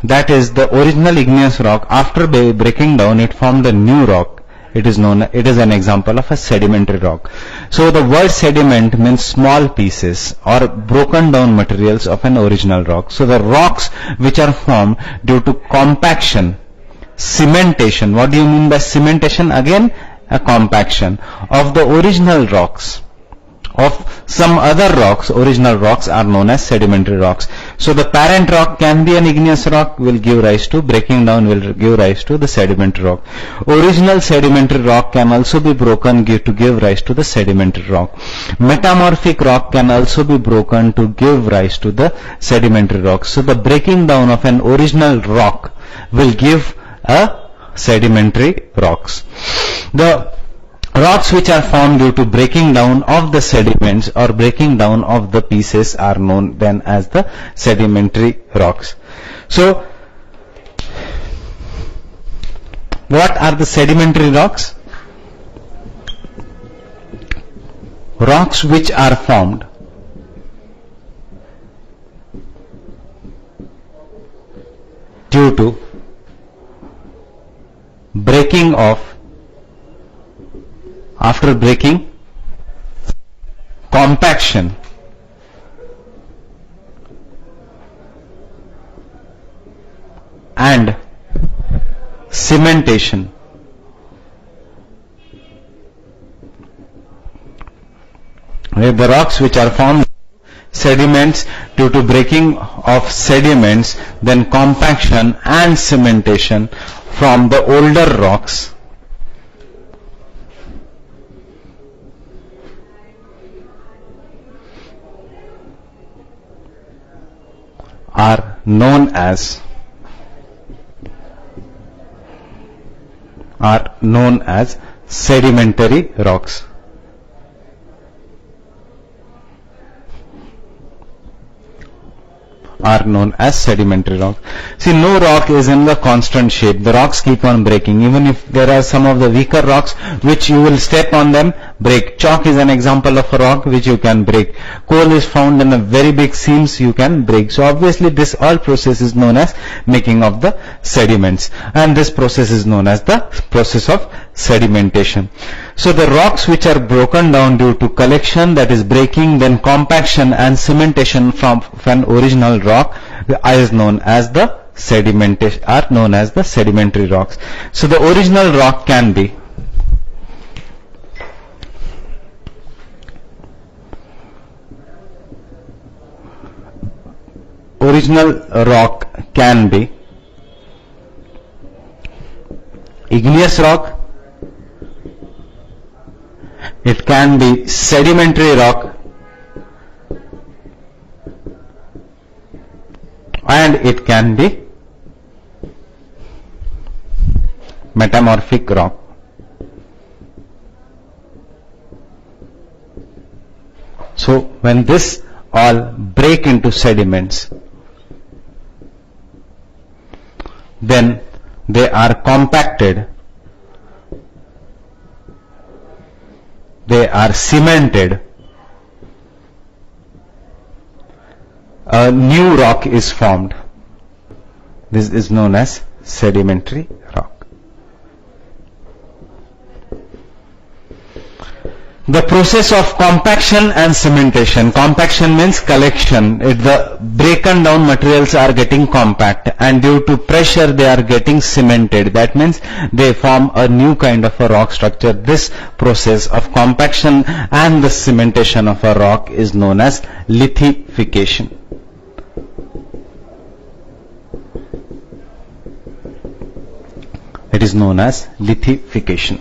that is the original igneous rock, after breaking down it formed a new rock. It is an example of a sedimentary rock. So the word sediment means small pieces or broken down materials of an original rock. So the rocks which are formed due to compaction, cementation. What do you mean by cementation? Again, a compaction of the original rocks. Of some other rocks, original rocks are known as sedimentary rocks. So the parent rock can be an igneous rock, will give rise to, breaking down will give rise to the sedimentary rock. Original sedimentary rock can also be broken to give rise to the sedimentary rock. Metamorphic rock can also be broken to give rise to the sedimentary rock. So the breaking down of an original rock will give a sedimentary rocks. The rocks which are formed due to breaking down of the sediments or breaking down of the pieces are known then as the sedimentary rocks. So, what are the sedimentary rocks? Rocks which are formed due to breaking of, after breaking, compaction, and cementation. The rocks which are formed sediments due to breaking of sediments, then compaction and cementation, from the older rocks are known as sedimentary rocks. Are known as sedimentary rock. See, no rock is in the constant shape. The rocks keep on breaking. Even if there are some of the weaker rocks which you will step on them, break. Chalk is an example of a rock which you can break. Coal is found in a very big seams, you can break. So obviously this all process is known as making of the sediments, and this process is known as the process of sedimentation. So the rocks which are broken down due to collection, that is breaking, then compaction and cementation from an original rock is known as the sedimentation, are known as the sedimentary rocks. So the original rock can be igneous rock, it can be sedimentary rock, and it can be metamorphic rock. So when this all break into sediments, then they are compacted, they are cemented, a new rock is formed. This is known as sedimentary rock. The process of compaction and cementation. Compaction means collection. The broken down materials are getting compact, and due to pressure they are getting cemented. That means they form a new kind of a rock structure. This process of compaction and the cementation of a rock is known as lithification. It is known as lithification.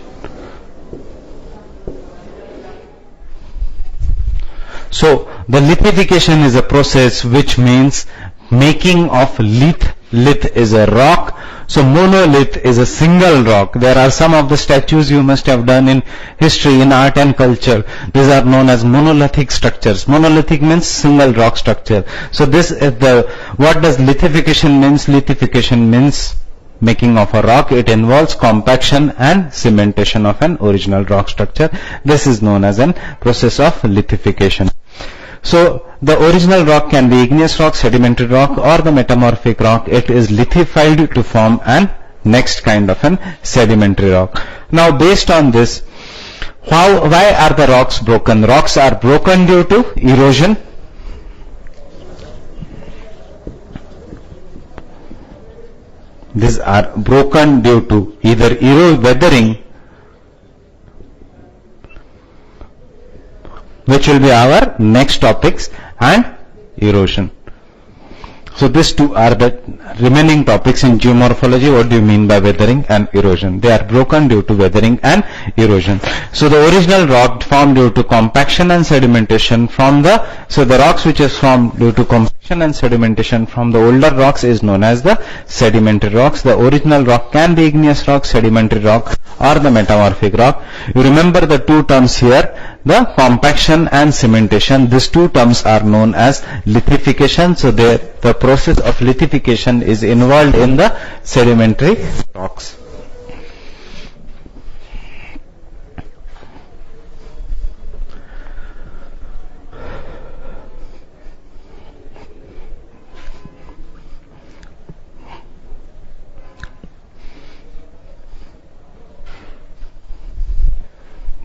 So the lithification is a process which means making of lith. Lith is a rock. So monolith is a single rock. There are some of the statues you must have done in history, in art and culture. These are known as monolithic structures. Monolithic means single rock structure. So this is what does lithification means? Lithification means making of a rock. It involves compaction and cementation of an original rock structure. This is known as a process of lithification. So the original rock can be igneous rock, sedimentary rock, or the metamorphic rock. It is lithified to form an next kind of an sedimentary rock. Now based on this, why are the rocks broken? Rocks are broken due to erosion. These are broken due to either weathering, which will be our next topics, and erosion. So these two are the remaining topics in geomorphology. What do you mean by weathering and erosion? They are broken due to weathering and erosion. So the original rock formed due to compaction and sedimentation so the rocks which is formed due to compaction and sedimentation from the older rocks is known as the sedimentary rocks. The original rock can be igneous rock, sedimentary rock, or the metamorphic rock. You remember the two terms here, the compaction and cementation. These two terms are known as lithification. So the process of lithification is involved in the sedimentary rocks.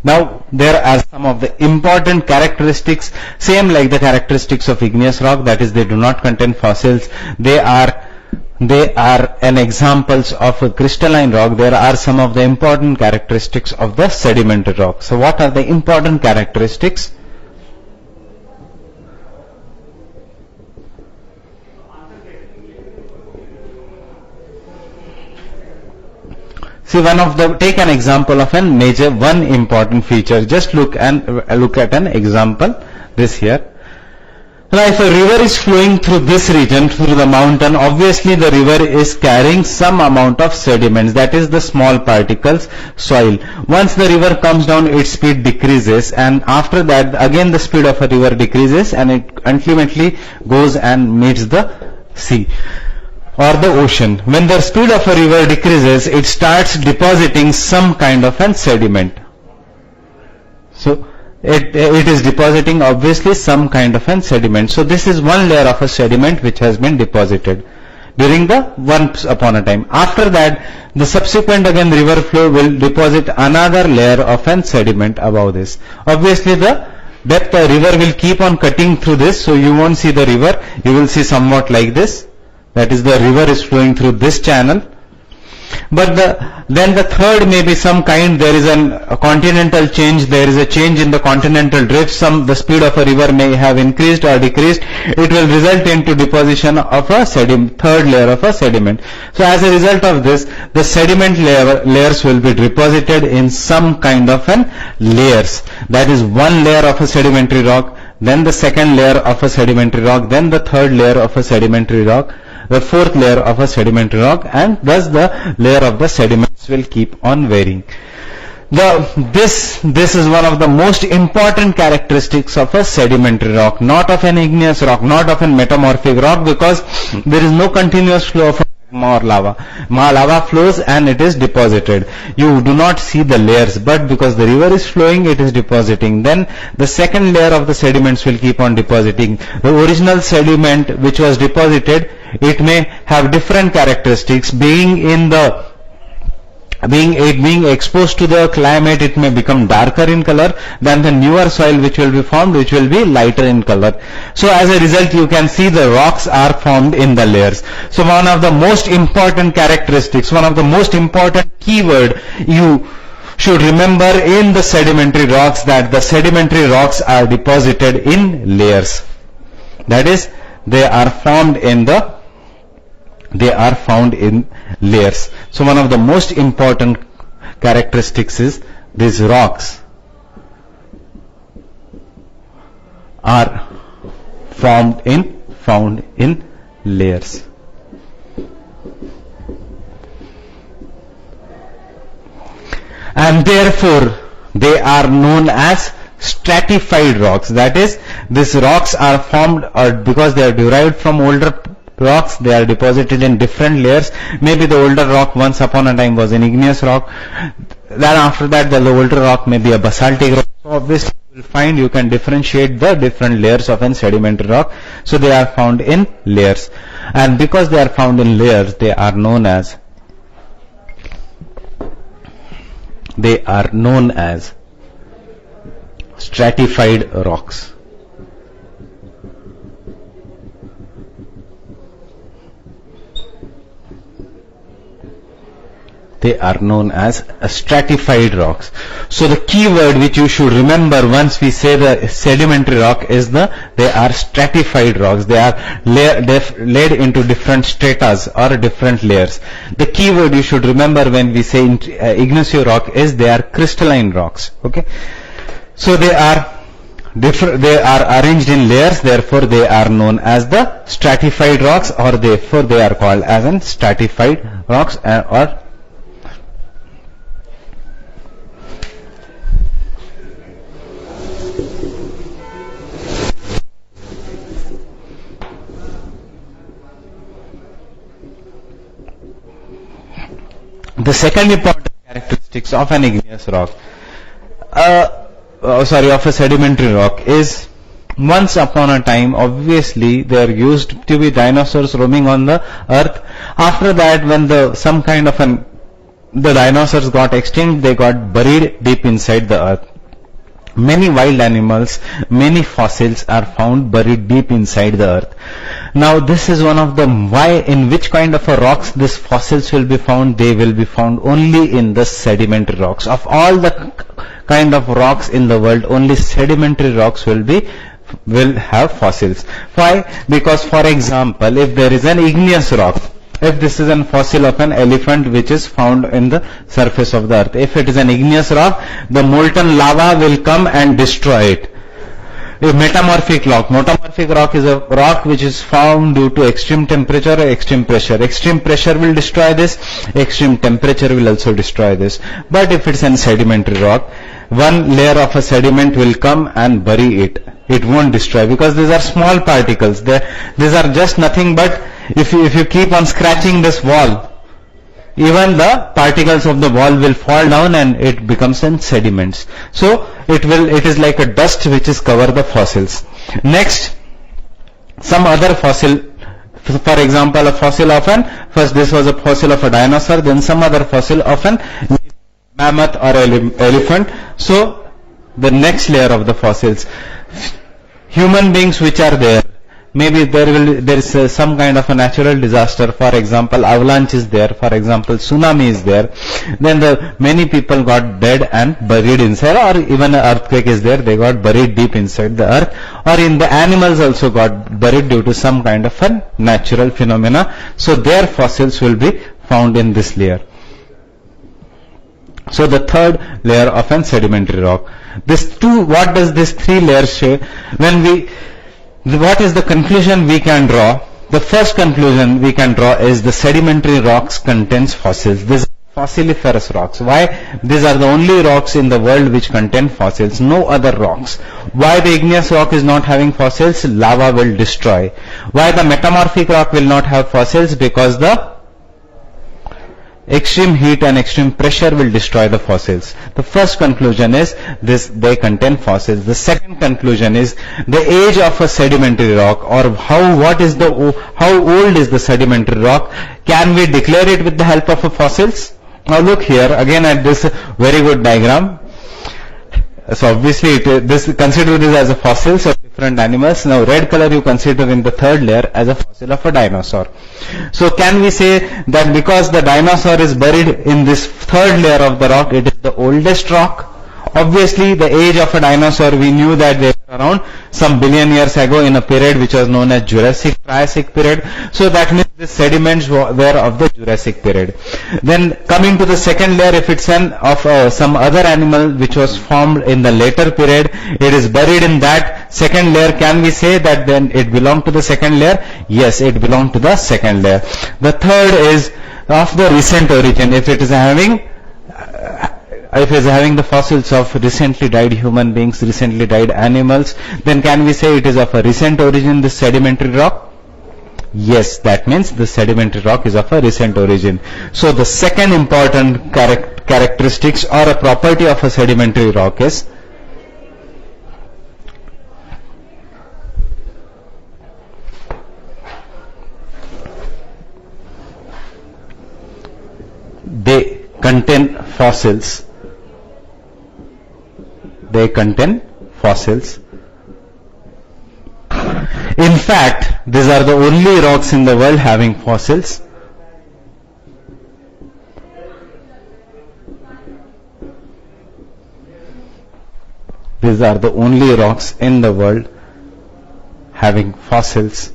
Now there are some of the important characteristics, same like the characteristics of igneous rock, that is they do not contain fossils. They are an examples of a crystalline rock. There are some of the important characteristics of the sedimentary rock. So what are the important characteristics? See, take an example of one important feature. Just look at an example, this here. Now, if a river is flowing through this region, through the mountain, obviously the river is carrying some amount of sediments, that is the small particles, soil. Once the river comes down, its speed decreases, and after that, again the speed of a river decreases, and it ultimately goes and meets the sea or the ocean. When the speed of a river decreases, it starts depositing some kind of an sediment. So, it is depositing obviously some kind of an sediment. So this is one layer of a sediment which has been deposited during the once upon a time. After that, the subsequent again river flow will deposit another layer of an sediment above this. Obviously the depth the river will keep on cutting through this, so you won't see the river, you will see somewhat like this. That is, the river is flowing through this channel. But then the third may be some kind, there is a continental change, there is a change in the continental drift, the speed of a river may have increased or decreased, it will result into deposition of a third layer of a sediment. So as a result of this, the sediment layers will be deposited in some kind of layers. That is, one layer of a sedimentary rock, then the second layer of a sedimentary rock, then the third layer of a sedimentary rock, the fourth layer of a sedimentary rock, and thus the layer of the sediments will keep on varying. This is one of the most important characteristics of a sedimentary rock, not of an igneous rock, not of a metamorphic rock, because there is no continuous flow of magma or lava. Lava flows and it is deposited. You do not see the layers, but because the river is flowing, it is depositing. Then the second layer of the sediments will keep on depositing. The original sediment which was deposited, it may have different characteristics. Being exposed to the climate, it may become darker in color than the newer soil which will be formed, which will be lighter in color. So as a result, you can see the rocks are formed in the layers. So one of the most important characteristics, one of the most important keyword you should remember in the sedimentary rocks, that the sedimentary rocks are deposited in layers. That is, they are found in layers. So one of the most important characteristics is these rocks are found in layers. And therefore they are known as stratified rocks. That is, these rocks are formed, or because they are derived from older rocks, they are deposited in different layers. Maybe the older rock once upon a time was an igneous rock, then after that the older rock may be a basaltic rock. So obviously you can differentiate the different layers of a sedimentary rock. So they are found in layers, and because they are found in layers, they are known as stratified rocks. They are known as stratified rocks. So the key word which you should remember once we say the sedimentary rock is they are stratified rocks. They are laid into different stratas or different layers. The key word you should remember when we say igneous rock is they are crystalline rocks. Okay. So they are arranged in layers, therefore they are known as the stratified rocks, or therefore they are called as stratified rocks, or the second important characteristics of an igneous rock, of a sedimentary rock, is once upon a time, obviously, there used to be dinosaurs roaming on the earth. After that, when the dinosaurs got extinct, they got buried deep inside the earth. Many wild animals, many fossils are found buried deep inside the earth. Now this is one of the in which kind of a rocks these fossils will be found. They will be found only in the sedimentary rocks. Of all the kind of rocks in the world, only sedimentary rocks will have fossils. Why? Because, for example, if there is an igneous rock, if this is a fossil of an elephant which is found in the surface of the earth. If it is an igneous rock, the molten lava will come and destroy it. A metamorphic rock. Metamorphic rock is a rock which is formed due to extreme temperature or extreme pressure. Extreme pressure will destroy this. Extreme temperature will also destroy this. But if it's a sedimentary rock, one layer of a sediment will come and bury it. It won't destroy because these are small particles. These are just nothing but if you keep on scratching this wall, even the particles of the wall will fall down and it becomes in sediments. So it is like a dust which is cover the fossils. Next, some other fossil, for example, a fossil of first this was a fossil of a dinosaur, then some other fossil of an mammoth or elephant. So the next layer of the fossils, human beings which are there. Maybe there is some kind of a natural disaster. For example, avalanche is there. For example, tsunami is there. Then many people got dead and buried inside, or even an earthquake is there. They got buried deep inside the earth, or in the animals also got buried due to some kind of a natural phenomena. So their fossils will be found in this layer. So the third layer of an sedimentary rock. What does this three layers show? What is the conclusion we can draw? The first conclusion we can draw is the sedimentary rocks contains fossils. These are fossiliferous rocks. Why? These are the only rocks in the world which contain fossils, no other rocks. Why the igneous rock is not having fossils? Lava will destroy. Why the metamorphic rock will not have fossils? Because the extreme heat and extreme pressure will destroy the fossils. The first conclusion is they contain fossils. The second conclusion is the age of a sedimentary rock, or how old is the sedimentary rock. Can we declare it with the help of a fossils? Now look here again at this very good diagram. So obviously consider this as a fossil, so different animals. Now red color you consider in the third layer as a fossil of a dinosaur. So can we say that because the dinosaur is buried in this third layer of the rock, it is the oldest rock? Obviously the age of a dinosaur, we knew that they were around some billion years ago in a period which was known as Triassic period. So that means the sediments were of the Jurassic period. Then coming to the second layer, if it's of some other animal which was formed in the later period, it is buried in that second layer. Can we say that then it belonged to the second layer? Yes, it belonged to the second layer. The third is of the recent origin. If it is having the fossils of recently died human beings, recently died animals, then can we say it is of a recent origin, this sedimentary rock? Yes, that means the sedimentary rock is of a recent origin. So the second important characteristics or a property of a sedimentary rock is they contain fossils. They contain fossils. In fact, these are the only rocks in the world having fossils. These are the only rocks in the world having fossils.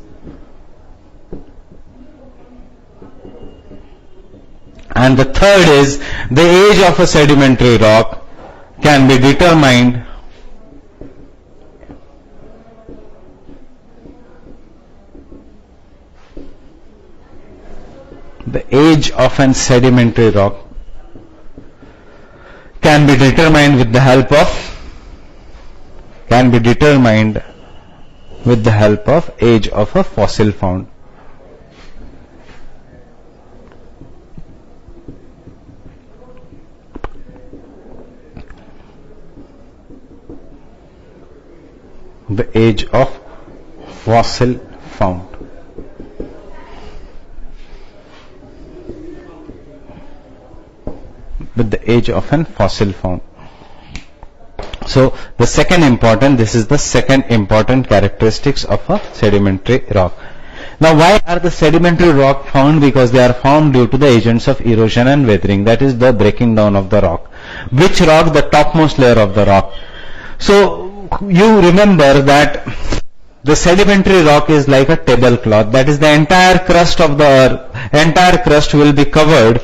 And the third is the age of a sedimentary rock can be determined with the help of age of a fossil found. The age of fossil found. With the age of an fossil found. So this is the second important characteristics of a sedimentary rock. Now why are the sedimentary rock found? Because they are formed due to the agents of erosion and weathering, that is the breaking down of the rock. Which rock? The topmost layer of the rock. So you remember that the sedimentary rock is like a tablecloth. That is, the entire crust of the earth, entire crust will be covered.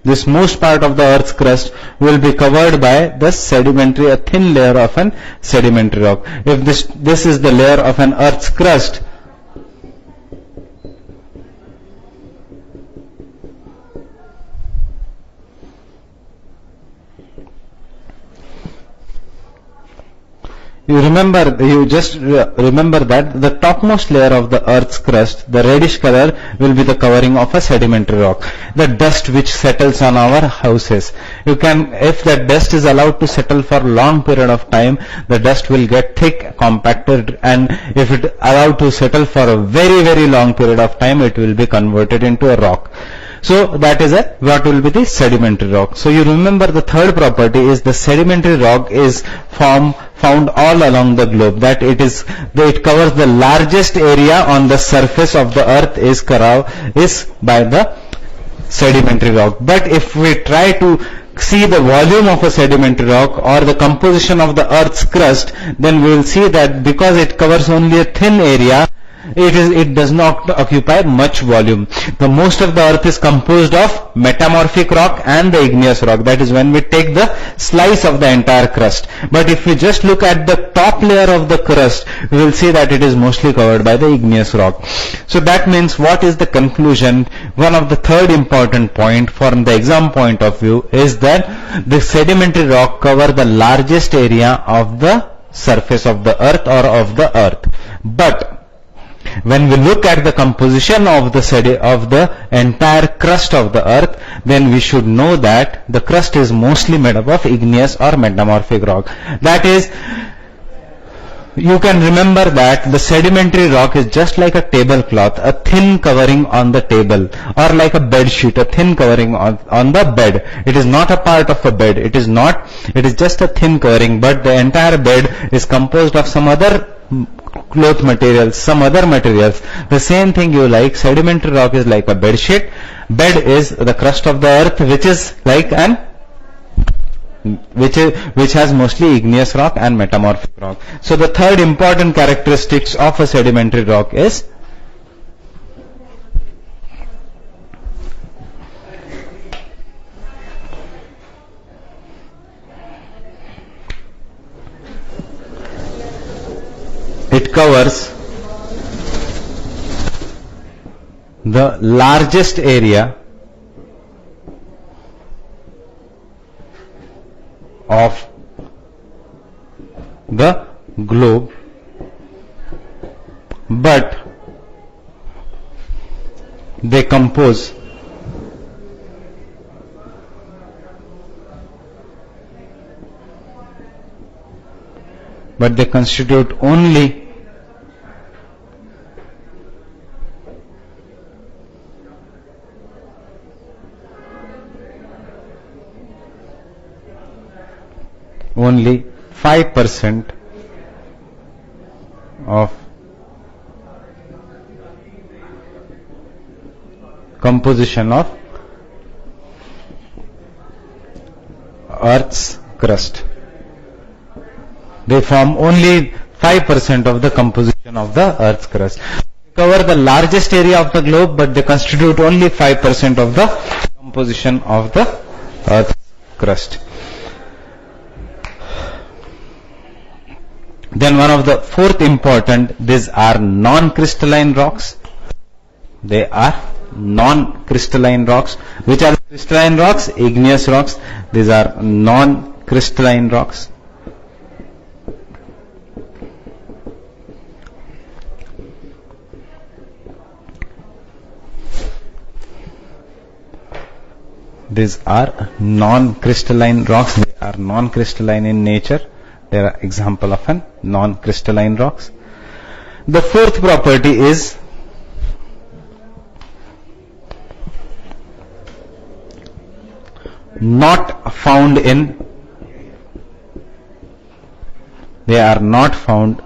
This most part of the earth's crust will be covered by the sedimentary, a thin layer of an sedimentary rock. If this is the layer of an earth's crust, you just remember that the topmost layer of the earth's crust, the reddish color, will be the covering of a sedimentary rock. The dust which settles on our houses. If that dust is allowed to settle for a long period of time, the dust will get thick, compacted, and if it allowed to settle for a very, very long period of time, it will be converted into a rock. So that is what will be the sedimentary rock. So you remember the third property is the sedimentary rock is found all along the globe. That it covers the largest area on the surface of the earth is by the sedimentary rock. But if we try to see the volume of a sedimentary rock or the composition of the earth's crust, then we will see that because it covers only a thin area, it does not occupy much volume. The most of the earth is composed of metamorphic rock and the igneous rock. That is when we take the slice of the entire crust. But if we just look at the top layer of the crust, we will see that it is mostly covered by the igneous rock. So that means, what is the conclusion? One of the third important point from the exam point of view is that the sedimentary rock cover the largest area of the surface of the earth or of the earth. But when we look at the composition of the entire crust of the earth, then we should know that the crust is mostly made up of igneous or metamorphic rock. That is, you can remember that the sedimentary rock is just like a tablecloth, a thin covering on the table, or like a bed sheet, a thin covering on the bed. It is not a part of a bed. It is just a thin covering, but the entire bed is composed of some other cloth materials, some other materials. The same thing sedimentary rock is like a bed sheet. Bed is the crust of the earth, which is like which has mostly igneous rock and metamorphic rock. So the third important characteristics of a sedimentary rock is it covers the largest area of the globe, but they compose constitute only only 5% of composition of Earth's crust. They form only 5% of the composition of the Earth's crust. They cover the largest area of the globe, but they constitute only 5% of the composition of the Earth's crust. Then one of the fourth important, these are non-crystalline rocks. They are non-crystalline rocks. Which are the crystalline rocks? Igneous rocks. These are non-crystalline rocks. These are non-crystalline rocks. They are non-crystalline in nature. They are example of an non-crystalline rocks. The fourth property is not found in. They are not found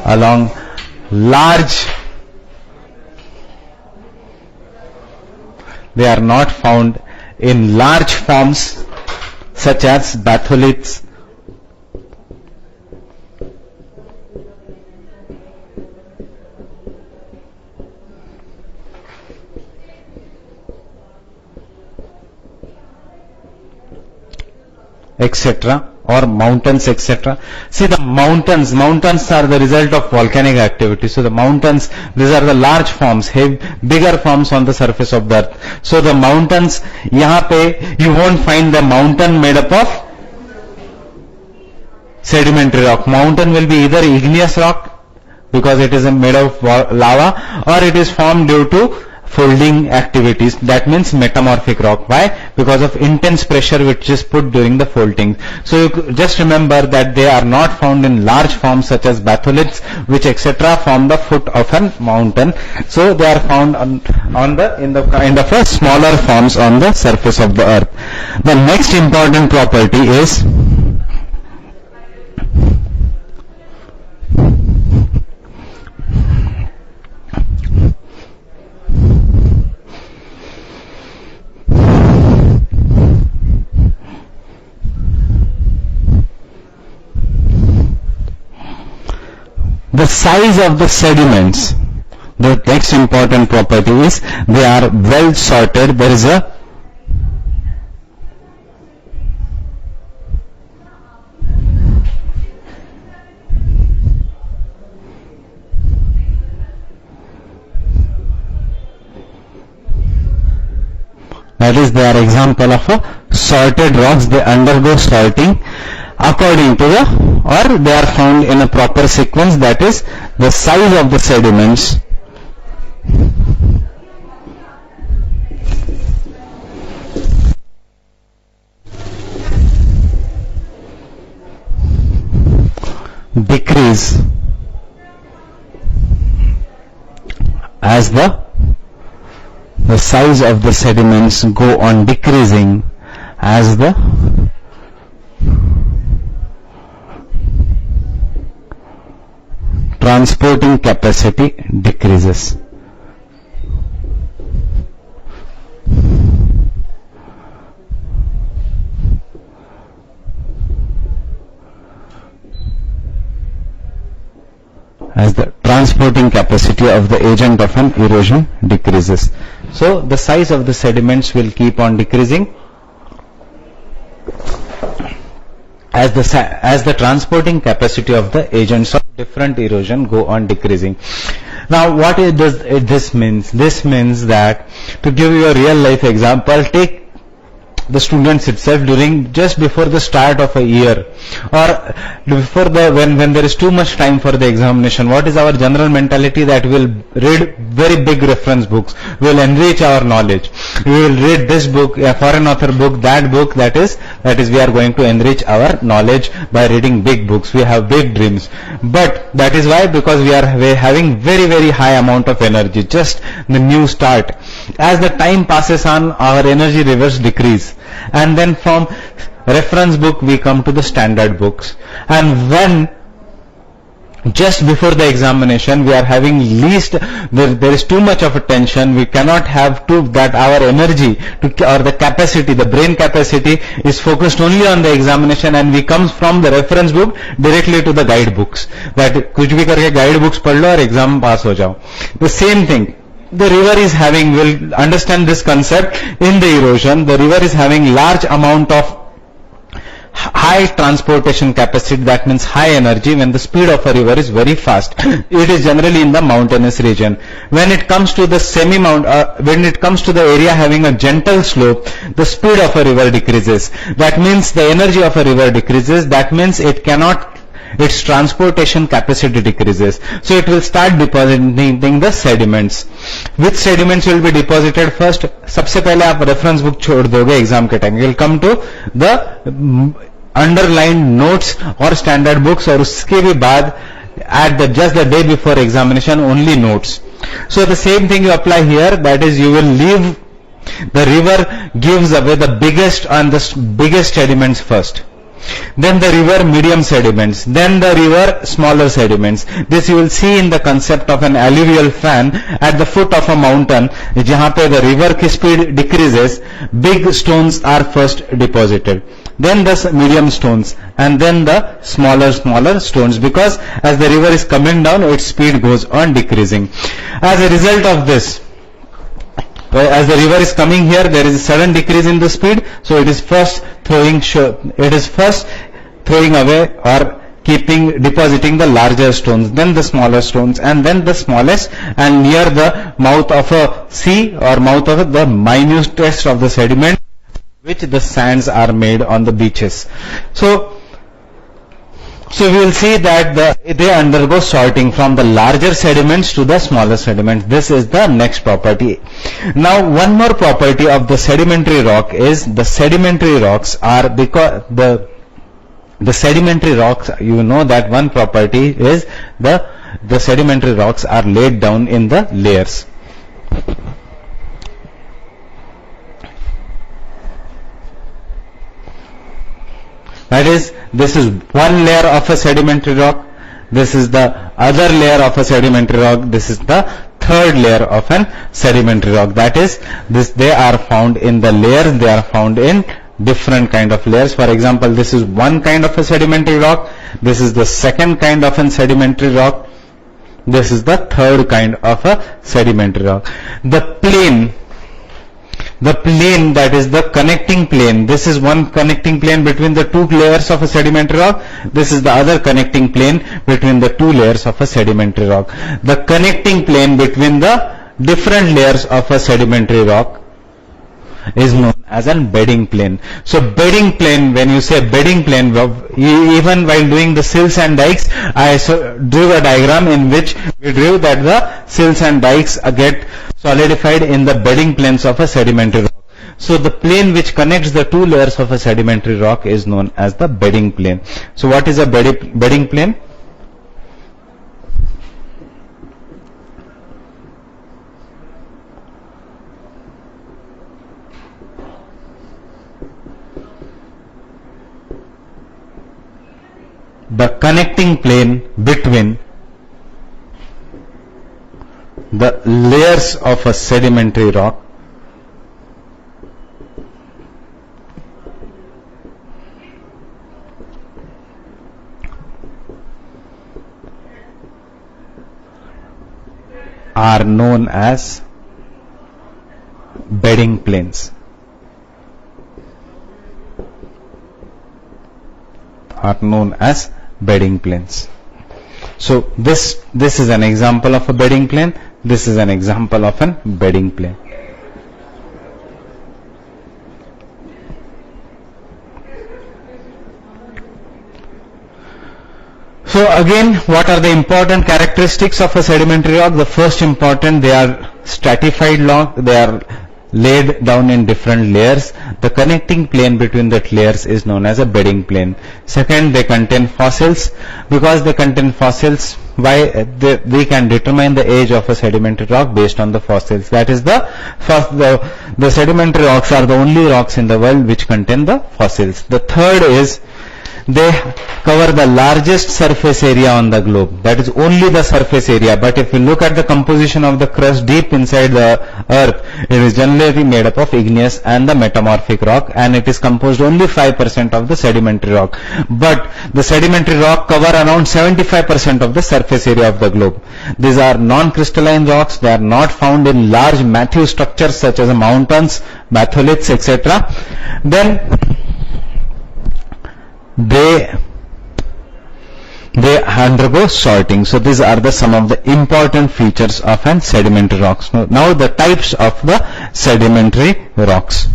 along large. They are not found in large forms such as batholiths, etc., or mountains, etc. See, the mountains are the result of volcanic activity. So the mountains, these are the large forms, bigger forms on the surface of the earth. So the mountains, यहाँ पे you won't find the mountain made up of sedimentary rock. Mountain will be either igneous rock, because it is made of lava, or it is formed due to folding activities. That means metamorphic rock. Why? Because of intense pressure which is put during the folding. So you just remember that they are not found in large forms such as batholiths, which etc. form the foot of a mountain. So they are found in the kind of a smaller forms on the surface of the earth. The next important property is the size of the sediments. The next important property is they are well sorted. There is a that is, they are example of a sorted rocks. They undergo sorting according to the, or they are found in a proper sequence. That is, the size of the sediments decrease as the size of the sediments go on decreasing as the transporting capacity decreases. As the transporting capacity of the agent of an erosion decreases. So the size of the sediments will keep on decreasing as the transporting capacity of the agents of different erosion go on decreasing. Now what does this means? This means that, to give you a real life example, take the students itself during just before the start of a year, or before when there is too much time for the examination. What is our general mentality? That we will read very big reference books, we will enrich our knowledge, we will read this book, a foreign author book, that book, that is we are going to enrich our knowledge by reading big books. We have big dreams, but that is why, because we are having very, very high amount of energy, just the new start. As the time passes on, our energy levels decrease, and then from reference book we come to the standard books. And when just before the examination we are having there is too much of a tension, we cannot have that our energy or the capacity, the brain capacity is focused only on the examination, and we come from the reference book directly to the guide books, that kuch bhi karke guide books padh lo aur exam pass ho jao. The same thing the river is having. We'll understand this concept in the erosion. The river is having large amount of high transportation capacity, that means high energy, when the speed of a river is very fast. It is generally in the mountainous region. When it comes to the when it comes to the area having a gentle slope, the speed of a river decreases. That means the energy of a river decreases. That means its transportation capacity decreases. So it will start depositing the sediments. Which sediments will be deposited first? सबसे पहले आप reference book छोड़ दोगे exam के time. You will come to the underlined notes or standard books, और उसके भी बाद at just the day before examination only notes. So the same thing you apply here. That is, you will leave the river gives away the biggest and the biggest sediments first. Then the river medium sediments, then the river smaller sediments. This you will see in the concept of an alluvial fan at the foot of a mountain, जहाँ पे the river की speed decreases, big stones are first deposited, then the medium stones, and then the smaller stones, because as the river is coming down, its speed goes on decreasing. As a result of this, as the river is coming here, there is a sudden decrease in the speed, so it is first throwing away or depositing the larger stones, then the smaller stones, and then the smallest, and near the mouth of a sea or mouth of the minutest of the sediment, which the sands are made on the beaches. So we will see that they undergo sorting from the larger sediments to the smaller sediments. This is the next property. Now, one more property of the sedimentary rock is the sedimentary rocks are because the sedimentary rocks, you know that one property is the sedimentary rocks are laid down in the layers. That is, this is one layer of a sedimentary rock, this is the other layer of a sedimentary rock, this is the third layer of an sedimentary rock. That is, they are found in the layers, they are found in different kind of layers. For example, this is one kind of a sedimentary rock, this is the second kind of a sedimentary rock, this is the third kind of a sedimentary rock. The plane, that is the connecting plane, this is one connecting plane between the two layers of a sedimentary rock, this is the other connecting plane between the two layers of a sedimentary rock. The connecting plane between the different layers of a sedimentary rock is known as a bedding plane. So bedding plane, when you say bedding plane, even while doing the sills and dikes, I drew a diagram in which we drew that the sills and dikes get solidified in the bedding planes of a sedimentary rock. So the plane which connects the two layers of a sedimentary rock is known as the bedding plane. So what is a bedding plane? The connecting plane between the layers of a sedimentary rock are known as bedding planes. So this is an example of a bedding plane, this is an example of a bedding plane. So again, what are the important characteristics of a sedimentary rock? The first important, they are stratified rock, they are laid down in different layers. The connecting plane between the layers is known as a bedding plane. Second, they contain fossils. Because they contain fossils, we can determine the age of a sedimentary rock based on the fossils. That is the sedimentary rocks are the only rocks in the world which contain the fossils. The third is, they cover the largest surface area on the globe. That is only the surface area. But if you look at the composition of the crust deep inside the earth, it is generally made up of igneous and the metamorphic rock, and it is composed only 5% of the sedimentary rock. But the sedimentary rock cover around 75% of the surface area of the globe. These are non-crystalline rocks. They are not found in large massive structures such as mountains, batholiths, etc. Then they undergo sorting. So these are some of the important features of an sedimentary rocks. Now the types of the sedimentary rocks.